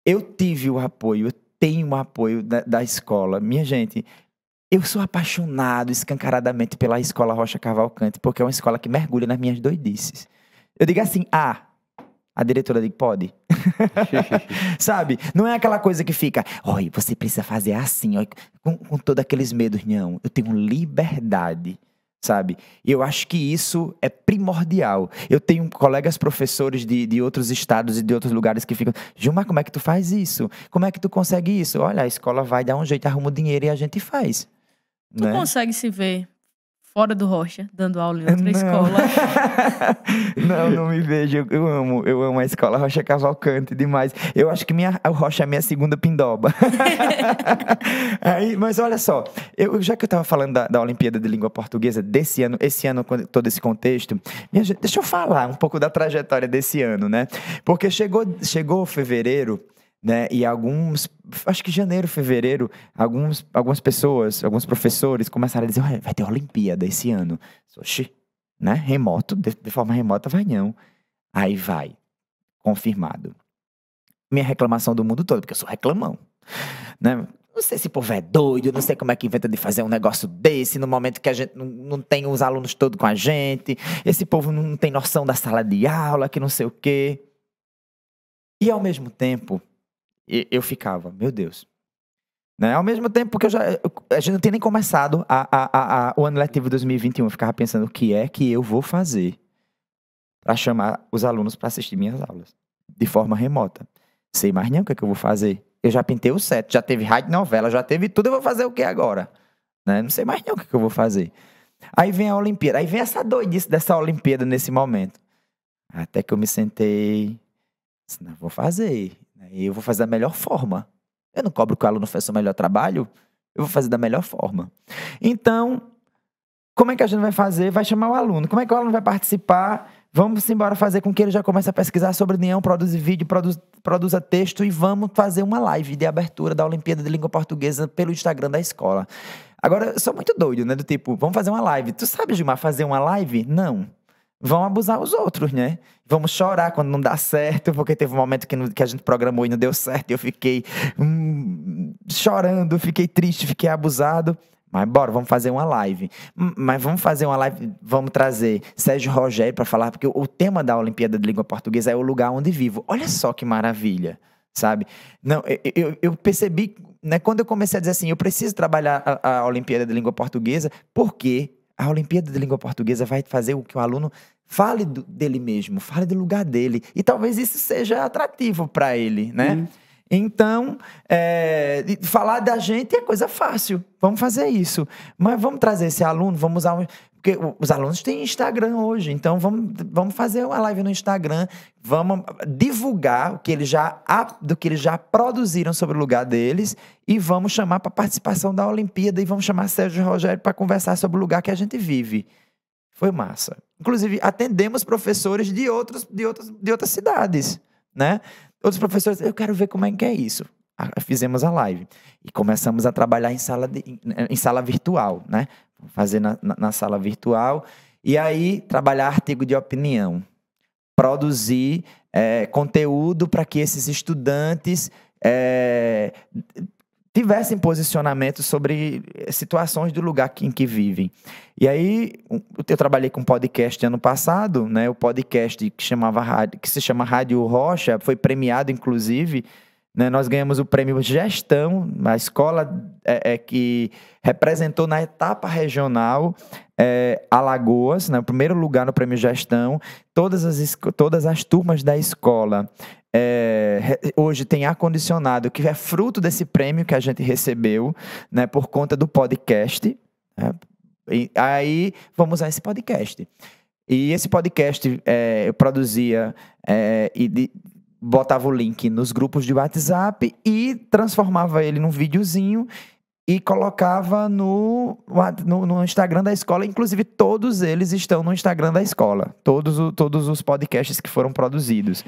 Eu tive o apoio, eu tenho o apoio da escola. Minha gente, eu sou apaixonado escancaradamente pela Escola Rocha Cavalcante, porque é uma escola que mergulha nas minhas doidices. Eu digo assim, a diretora diz, pode. Sabe? Não é aquela coisa que fica, olha, você precisa fazer assim, ó, com todos aqueles medos. Não, eu tenho liberdade, sabe? E eu acho que isso é primordial. Eu tenho colegas professores de outros estados e de outros lugares que ficam, Gilmar, como é que tu faz isso? Como é que tu consegue isso? Olha, a escola vai dar um jeito, arruma o dinheiro e a gente faz. Tu né? consegue se ver fora do Rocha, dando aula em outra escola? Não me vejo. Eu amo a escola Rocha Cavalcante demais. Eu acho que a Rocha é a minha segunda pindoba. Mas olha só, já que eu estava falando da Olimpíada de Língua Portuguesa esse ano todo esse contexto, deixa eu falar um pouco da trajetória desse ano, né? Porque chegou fevereiro, né? E acho que janeiro, fevereiro, algumas pessoas, alguns professores começaram a dizer, olha, vai ter Olimpíada esse ano. Oxi, né? Remoto, de forma remota, vai não. Aí vai, confirmado. Minha reclamação do mundo todo, porque eu sou reclamão, né? Não sei se o povo é doido, não sei como é que inventa de fazer um negócio desse no momento que a gente não tem os alunos todos com a gente. Esse povo não tem noção da sala de aula, que não sei o quê. E ao mesmo tempo, eu ficava, meu Deus. Né? Ao mesmo tempo que a gente não tinha nem começado o ano letivo 2021, eu ficava pensando o que é que eu vou fazer para chamar os alunos para assistir minhas aulas de forma remota. Sei mais nem o que é que eu vou fazer. Eu já pintei o set, já teve rádio novela, já teve tudo, eu vou fazer o que agora? Né? Não sei mais nem o que eu vou fazer. Aí vem a Olimpíada, aí vem essa doidice dessa Olimpíada nesse momento. Até que eu me sentei, disse, não, vou fazer. E eu vou fazer da melhor forma. Eu não cobro que o aluno faça o melhor trabalho, eu vou fazer da melhor forma. Então, como é que a gente vai fazer? Vai chamar o aluno. Como é que o aluno vai participar? Vamos embora fazer com que ele já comece a pesquisar sobre União, produzir vídeo, produza texto e vamos fazer uma live de abertura da Olimpíada de Língua Portuguesa pelo Instagram da escola. Agora, eu sou muito doido, né? Do tipo, vamos fazer uma live. Tu sabe, Gilmar, fazer uma live? Não. Vão abusar os outros, né? Vamos chorar quando não dá certo, porque teve um momento que a gente programou e não deu certo, e eu fiquei chorando, fiquei triste, fiquei abusado. Mas bora, vamos fazer uma live. Mas vamos fazer uma live, vamos trazer Sérgio Rogério para falar, porque o tema da Olimpíada de Língua Portuguesa é o lugar onde vivo. Olha só que maravilha, sabe? Não, eu percebi, né, quando eu comecei a dizer assim, eu preciso trabalhar a Olimpíada de Língua Portuguesa, porque a Olimpíada de Língua Portuguesa vai fazer com que o aluno fale dele mesmo, fale do lugar dele. E talvez isso seja atrativo para ele, né? Então, falar da gente é coisa fácil. Vamos fazer isso. Mas vamos trazer esse aluno, vamos usar... Porque os alunos têm Instagram hoje, então vamos fazer uma live no Instagram, vamos divulgar do que eles já produziram sobre o lugar deles e vamos chamar para participação da Olimpíada e vamos chamar Sérgio Rogério para conversar sobre o lugar que a gente vive. Foi massa. Inclusive, atendemos professores de outras cidades, né? Outros professores, eu quero ver como é que é isso. Fizemos a live e começamos a trabalhar em sala virtual, né? Fazer na sala virtual e aí trabalhar artigo de opinião, produzir conteúdo para que esses estudantes tivessem posicionamento sobre situações do lugar em que vivem. E aí, eu trabalhei com um podcast ano passado, né? O podcast que se chama Rádio Rocha, foi premiado, inclusive, né? Nós ganhamos o prêmio Gestão, a escola que representou na etapa regional Alagoas, né? O primeiro lugar no prêmio Gestão. Todas as turmas da escola hoje tem ar-condicionado, que é fruto desse prêmio que a gente recebeu, né, por conta do podcast. Né? E aí, vamos usar esse podcast. E esse podcast eu produzia e botava o link nos grupos de WhatsApp e transformava ele num videozinho e colocava no Instagram da escola. Inclusive, todos eles estão no Instagram da escola. Todos os podcasts que foram produzidos.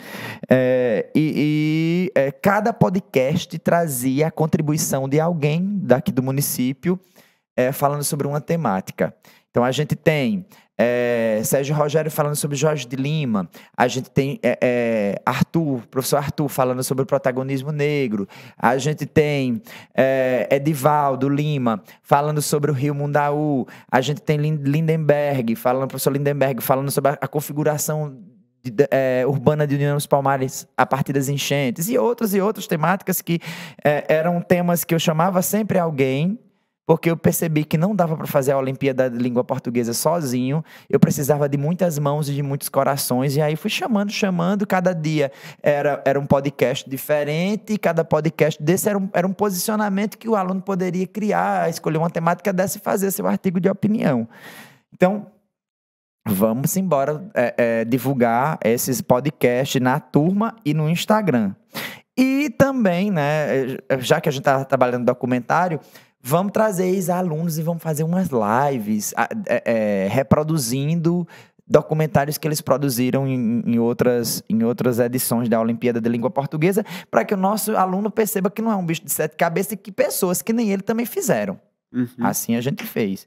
Cada podcast trazia a contribuição de alguém daqui do município falando sobre uma temática. Então, a gente tem Sérgio Rogério falando sobre Jorge de Lima, a gente tem professor Arthur falando sobre o protagonismo negro, a gente tem Edivaldo Lima falando sobre o Rio Mundaú, a gente tem professor Lindenberg falando sobre a configuração urbana de União dos Palmares a partir das enchentes, e outras temáticas que eram temas que eu chamava sempre alguém, porque eu percebi que não dava para fazer a Olimpíada de Língua Portuguesa sozinho, eu precisava de muitas mãos e de muitos corações, e aí fui chamando, cada dia era um podcast diferente, e cada podcast desse era um posicionamento que o aluno poderia criar, escolher uma temática dessa e fazer seu artigo de opinião. Então, vamos embora divulgar esses podcasts na turma e no Instagram. E também, né, já que a gente está trabalhando documentário, vamos trazer ex-alunos e vamos fazer umas lives reproduzindo documentários que eles produziram em outras edições da Olimpíada de Língua Portuguesa, para que o nosso aluno perceba que não é um bicho de sete cabeças e que pessoas que nem ele também fizeram. Assim a gente fez.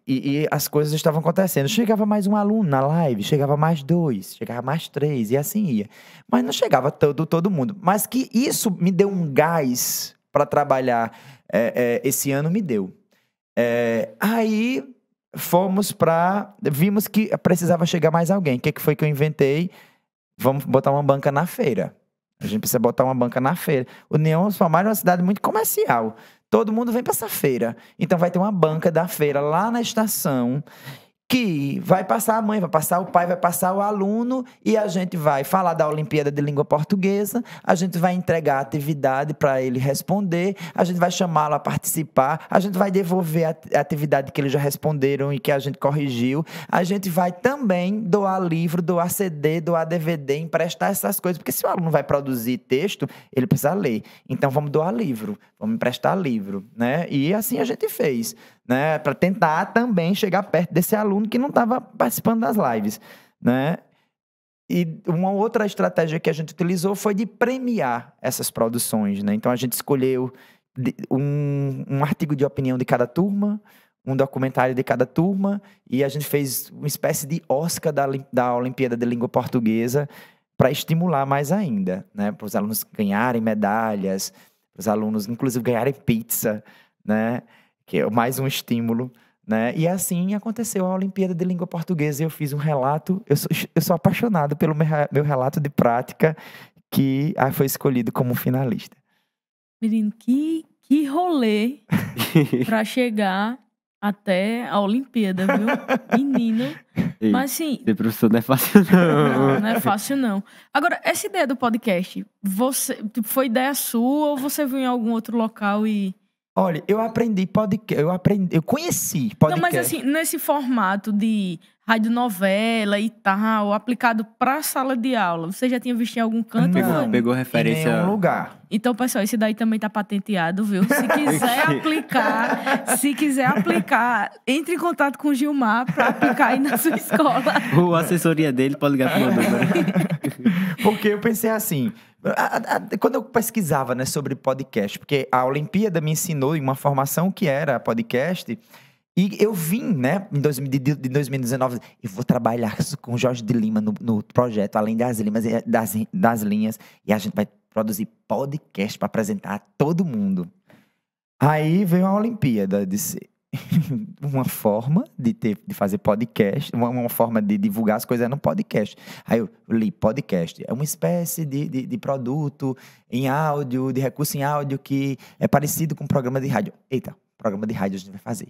E as coisas estavam acontecendo. Chegava mais um aluno na live, chegava mais 2, chegava mais 3 e assim ia. Mas não chegava todo mundo. Mas que isso me deu um gás para trabalhar esse ano, me deu. Aí vimos que precisava chegar mais alguém. O que foi que eu inventei? Vamos botar uma banca na feira. A gente precisa botar uma banca na feira. União dos Palmares é uma cidade muito comercial. Todo mundo vem para essa feira. Então vai ter uma banca da feira lá na estação, que vai passar a mãe, vai passar o pai, vai passar o aluno e a gente vai falar da Olimpíada de Língua Portuguesa, a gente vai entregar a atividade para ele responder, a gente vai chamá-lo a participar, a gente vai devolver a atividade que eles já responderam e que a gente corrigiu, a gente vai também doar livro, doar CD, doar DVD, emprestar essas coisas, porque se o aluno vai produzir texto, ele precisa ler. Então vamos doar livro, vamos emprestar livro, né? E assim a gente fez, né, para tentar também chegar perto desse aluno que não estava participando das lives, né? E uma outra estratégia que a gente utilizou foi de premiar essas produções, né? Então a gente escolheu um artigo de opinião de cada turma, um documentário de cada turma, e a gente fez uma espécie de Oscar da Olimpíada de Língua Portuguesa para estimular mais ainda, né? Para os alunos ganharem medalhas, para os alunos, inclusive, ganharem pizza, né? Que é mais um estímulo, né? E assim aconteceu a Olimpíada de Língua Portuguesa. Eu fiz um relato, eu sou apaixonado pelo meu relato de prática, que foi escolhido como finalista. Menino, que rolê pra chegar até a Olimpíada, viu? Menino. Ei, Mas assim, ser professor não é fácil, não. não é fácil, não. Agora, essa ideia do podcast, foi ideia sua ou você viu em algum outro local e... Olha, eu aprendi podcast, eu conheci podcast. Não, mas assim, nesse formato de radionovela e tal, aplicado pra sala de aula, você já tinha visto em algum canto? Não, Pegou em referência. nenhum lugar. Então, pessoal, esse daí também tá patenteado, viu? Se quiser aplicar, entre em contato com o Gilmar pra aplicar aí na sua escola. A assessoria dele pode ligar pro meu número. Porque eu pensei assim, quando eu pesquisava, né, sobre podcast, porque a Olimpíada me ensinou em uma formação que era podcast, e eu vim, né, em 2019, eu vou trabalhar com o Jorge de Lima no projeto, além das linhas, e a gente vai produzir podcast para apresentar a todo mundo. Aí veio a Olimpíada, disse uma forma de fazer podcast, uma forma de divulgar as coisas no podcast. Aí eu li podcast, é uma espécie de produto em áudio, de recurso em áudio que é parecido com um programa de rádio. Eita, programa de rádio a gente vai fazer.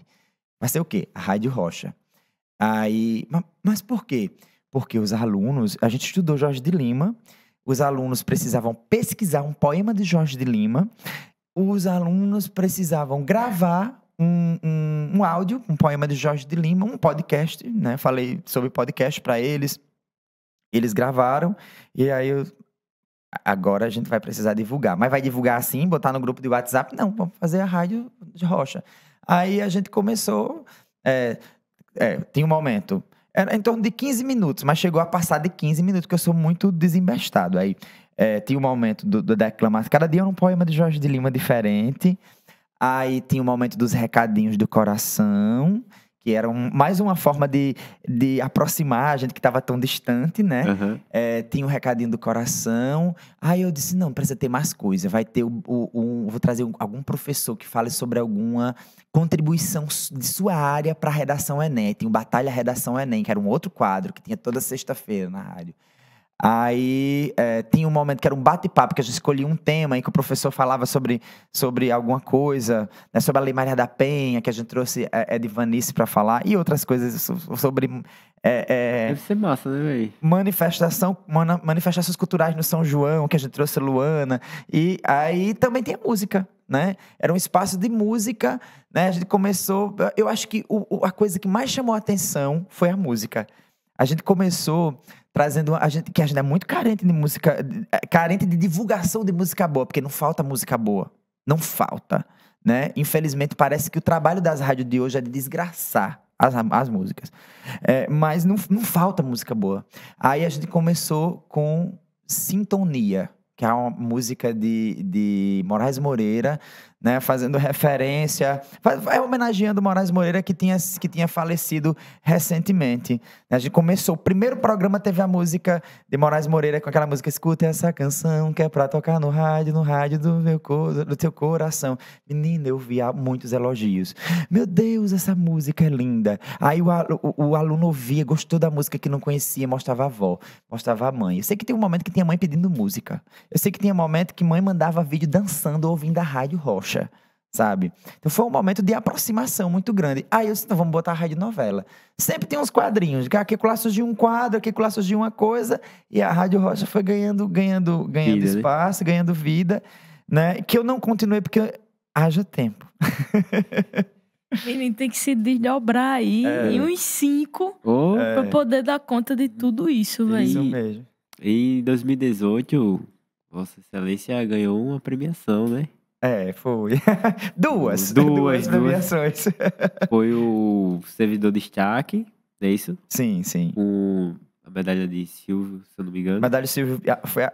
Vai ser o quê? A Rádio Rocha. Aí, mas por quê? Porque os alunos, a gente estudou Jorge de Lima, os alunos precisavam pesquisar um poema de Jorge de Lima, os alunos precisavam gravar um áudio, um poema de Jorge de Lima, um podcast, né? Falei sobre podcast para eles, eles gravaram, e aí agora a gente vai precisar divulgar. Mas vai divulgar assim, botar no grupo de WhatsApp? Não, vamos fazer a Rádio de Rocha. Aí a gente começou, tinha um momento, era em torno de 15 minutos, mas chegou a passar de 15 minutos, porque eu sou muito desembestado. Aí tinha um momento da declamação, cada dia era um poema de Jorge de Lima diferente. Aí tinha o momento dos recadinhos do coração, que era mais uma forma de aproximar a gente que estava tão distante, né? Uhum. Tinha o recadinho do coração. Aí eu disse, não, precisa ter mais coisa. Vai ter vou trazer algum professor que fale sobre alguma contribuição de sua área para a Redação Enem. Tinha o Batalha Redação Enem, que era um outro quadro que tinha toda sexta-feira na rádio. Aí tinha um momento que era um bate-papo, que a gente escolhia um tema e que o professor falava sobre alguma coisa, né, sobre a Lei Maria da Penha, que a gente trouxe Edivanice para falar, e outras coisas sobre... Deve ser massa, né, velho? Manifestações culturais no São João, que a gente trouxe Luana. E aí também tem a música, né? Era um espaço de música, né? A gente começou... Eu acho que a coisa que mais chamou a atenção foi a música. A gente começou... trazendo que a gente é muito carente de música, carente de divulgação de música boa, porque não falta música boa. Não falta, né? Infelizmente, parece que o trabalho das rádios de hoje é de desgraçar as músicas. Mas não falta música boa. Aí a gente começou com Sintonia, que é uma música de Moraes Moreira, né, fazendo referência, homenageando Moraes Moreira, que tinha falecido recentemente. A gente começou, o primeiro programa teve a música de Moraes Moreira, com aquela música, escuta essa canção, que é pra tocar no rádio do teu coração. Menina, eu vi muitos elogios. Meu Deus, essa música é linda. Aí o aluno ouvia, gostou da música que não conhecia, mostrava a avó, mostrava a mãe. Eu sei que tem um momento que tinha mãe pedindo música. Eu sei que tinha um momento que mãe mandava vídeo dançando, ouvindo a Rádio Rocha. sabe? Então foi um momento de aproximação muito grande. Aí eu disse, então vamos botar a rádio novela. Sempre tem uns quadrinhos, que aqui lá surgiu um quadro, aqui lá surgiu uma coisa, e a Rádio Rocha foi ganhando Vida, espaço, ganhando vida, né? Que eu não continuei porque haja tempo. Menino tem que se desdobrar aí em uns 5 Oh, pra poder dar conta de tudo isso, velho. Isso mesmo. em 2018, Vossa Excelência ganhou uma premiação, né? Foi. Duas Duas. premiações. Foi o servidor de destaque, é isso? Sim. Com a medalha de Silvio, se eu não me engano. Medalha Silvio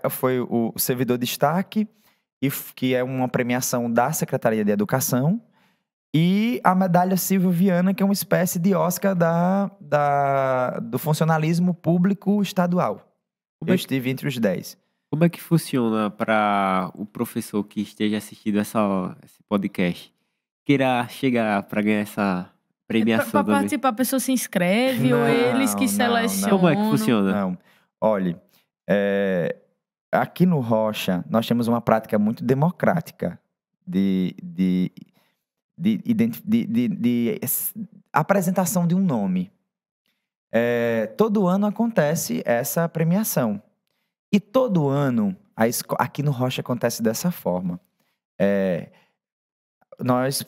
foi o servidor de destaque, que é uma premiação da Secretaria de Educação, e a medalha Silvio Viana, que é uma espécie de Oscar do funcionalismo público estadual. Eu estive entre os 10. Como é que funciona para o professor que esteja assistindo esse podcast? Queira chegar para ganhar essa premiação Pra também. participar, a pessoa se inscreve ou eles que Não. selecionam? Como é que funciona? Não. Olha, aqui no Rocha, nós temos uma prática muito democrática de apresentação de um nome. Todo ano acontece essa premiação. E todo ano, aqui no Rocha acontece dessa forma. Nós,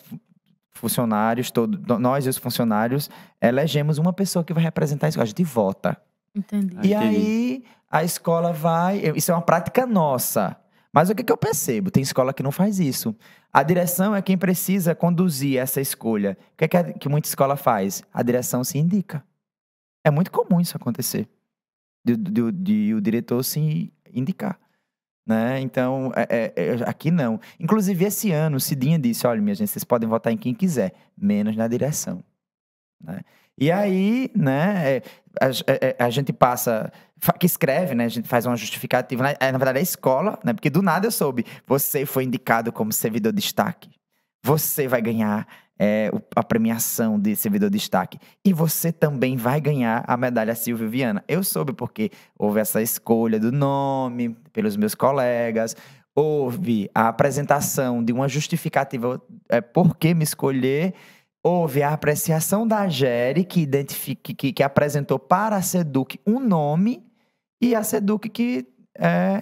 funcionários, nós e os funcionários, elegemos uma pessoa que vai representar a escola. A gente vota. Entendi. E aí, a escola vai... Isso é uma prática nossa. Mas o que eu percebo? Tem escola que não faz isso. A direção é quem precisa conduzir essa escolha. O que muita escola faz? A direção se indica. É muito comum isso acontecer. De o diretor se indicar. Né? Então, aqui não. Inclusive, esse ano, o Cidinha disse, olha, minha gente, vocês podem votar em quem quiser, menos na direção. Né? E aí, né, a gente passa... que escreve, né? A gente faz uma justificativa. Na verdade, a escola, né? Porque do nada eu soube. Você foi indicado como servidor de destaque. Você vai ganhar a premiação de servidor de destaque. E você também vai ganhar a medalha Silvio Viana. Eu soube porque houve essa escolha do nome pelos meus colegas. Houve a apresentação de uma justificativa por que me escolher. Houve a apreciação da Geri, que apresentou para a SEDUC um nome. E a SEDUC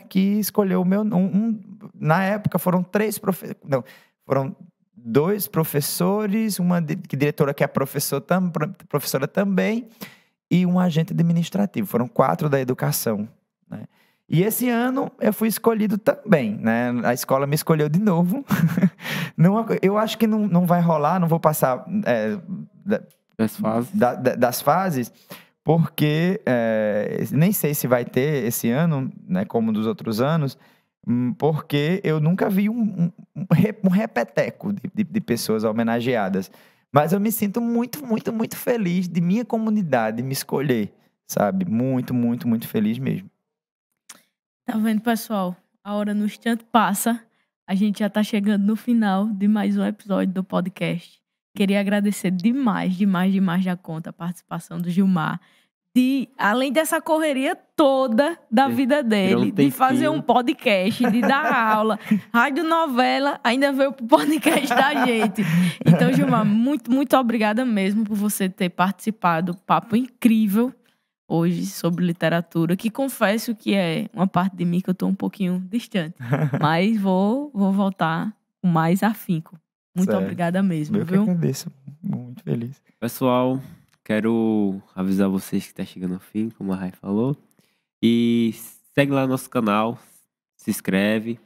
que escolheu o meu... na época foram 3 professores... Não, foram 2 professores, uma diretora que é professora também, e um agente administrativo. Foram 4 da educação. Né? E esse ano eu fui escolhido também. Né? A escola me escolheu de novo. Eu acho que não vai rolar, não vou passar das fases, porque nem sei se vai ter esse ano, né, como dos outros anos, porque eu nunca vi um repeteco de pessoas homenageadas. Mas eu me sinto muito, muito, muito feliz de minha comunidade me escolher, sabe? Muito, muito, muito feliz mesmo. Tá vendo, pessoal? A hora no instante passa. A gente já tá chegando no final de mais um episódio do podcast. Queria agradecer demais da conta a participação do Gilmar. Além dessa correria toda da vida dele, de fazer um podcast, de dar aula, rádio novela, ainda veio pro podcast da gente. Então, Gilmar, muito, muito obrigada mesmo por você ter participado. Papo incrível hoje sobre literatura, que confesso que é uma parte de mim que eu tô um pouquinho distante. Mas vou voltar com mais afinco. Muito obrigada mesmo, eu viu? Eu que agradeço, muito feliz. Pessoal, quero avisar vocês que está chegando ao fim, como a Rai falou. E segue lá no nosso canal, se inscreve.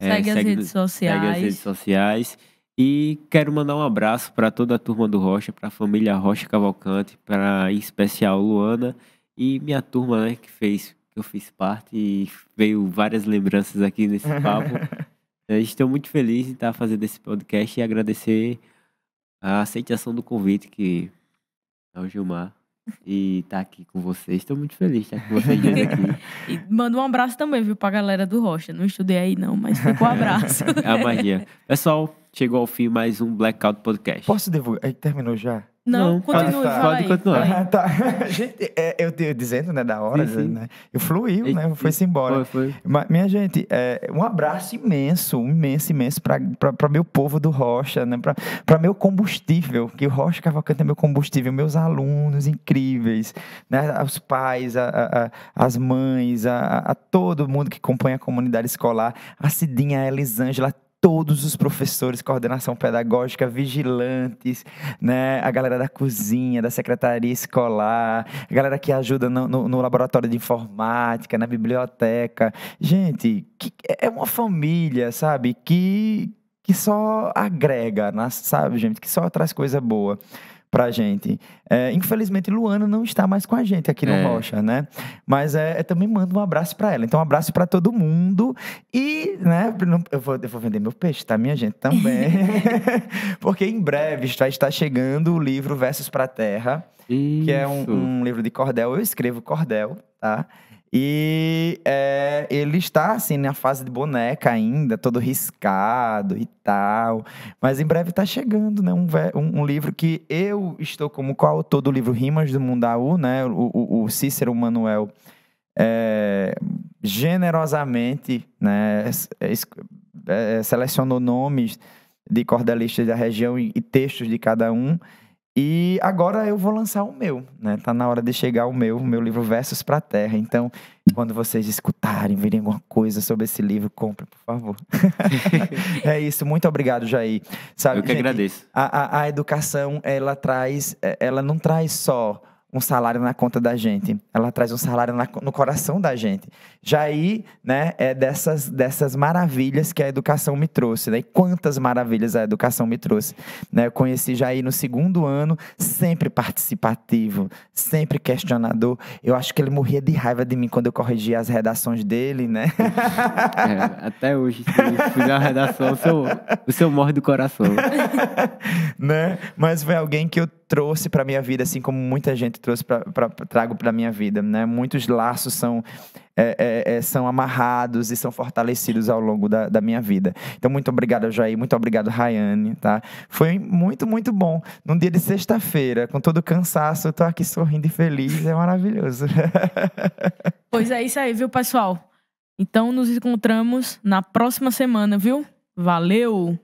Segue as redes sociais. Segue as redes sociais. E quero mandar um abraço para toda a turma do Rocha, para a família Rocha Cavalcante, para em especial Luana e minha turma, né, que eu fiz parte e veio várias lembranças aqui nesse papo. Estou muito feliz de estar fazendo esse podcast e agradecer a aceitação do convite que é o Gilmar e estar aqui com vocês. Estou muito feliz de estar com vocês aqui. E manda um abraço também, viu, pra galera do Rocha. Não estudei aí não, mas fica um abraço. É a magia. Pessoal, chegou ao fim mais um Blackout Podcast. Posso divulgar? Terminou já? Não, continue, tá. fala Pode aí, continuar. fala aí. Tá. Gente, eu dizendo, né, da hora, Sim, sim. né? Eu fluiu, né? Foi-se embora. Foi. Mas, minha gente, um abraço imenso para meu povo do Rocha, né? Para meu combustível, que o Rocha Cavalcante é meu combustível, meus alunos incríveis, né? Os pais, as mães, a todo mundo que acompanha a comunidade escolar, a Cidinha, a Elisângela, todos os professores, coordenação pedagógica, vigilantes, né? A galera da cozinha, da secretaria escolar, a galera que ajuda no laboratório de informática, na biblioteca. Gente, é uma família, sabe? Que só agrega, sabe, gente? Que só traz coisa boa pra gente. Infelizmente, Luana não está mais com a gente aqui no Rocha, né? Mas também mando um abraço pra ela. Então, um abraço pra todo mundo. E, né, eu vou vender meu peixe, tá, minha gente? Também. Porque em breve vai estar chegando o livro Versos pra Terra, que é um livro de cordel. Eu escrevo cordel, tá? E ele está, assim, na fase de boneca ainda, todo riscado e tal. Mas em breve está chegando, né? Um livro que eu estou como coautor do livro Rimas do Mundaú, né? O Cícero Manuel generosamente, né, selecionou nomes de cordelistas da região e textos de cada um. E agora eu vou lançar o meu, né? Tá na hora de chegar o meu livro Versos pra Terra. Então, quando vocês escutarem, virem alguma coisa sobre esse livro, compre, por favor. É isso, muito obrigado, Jair. Sabe, Eu que gente, agradeço. a educação, ela não traz só um salário na conta da gente, ela traz um salário no coração da gente. Jair, né, é dessas maravilhas que a educação me trouxe, né? E quantas maravilhas a educação me trouxe, né? Eu conheci Jair no 2º ano, sempre participativo, sempre questionador. Eu acho que ele morria de raiva de mim quando eu corrigia as redações dele, né? Até hoje, se eu fizer uma redação, o seu morre do coração. Né? Mas foi alguém que eu trouxe para minha vida, assim como muita gente trago para minha vida, né? Muitos laços são amarrados e são fortalecidos ao longo da minha vida. Então, muito obrigado, Jair, muito obrigado, Rayane, tá? Foi muito, muito bom. Num dia de sexta-feira, com todo o cansaço, eu tô aqui sorrindo e feliz, é maravilhoso. Pois é isso aí, viu, pessoal? Então, nos encontramos na próxima semana, viu? Valeu!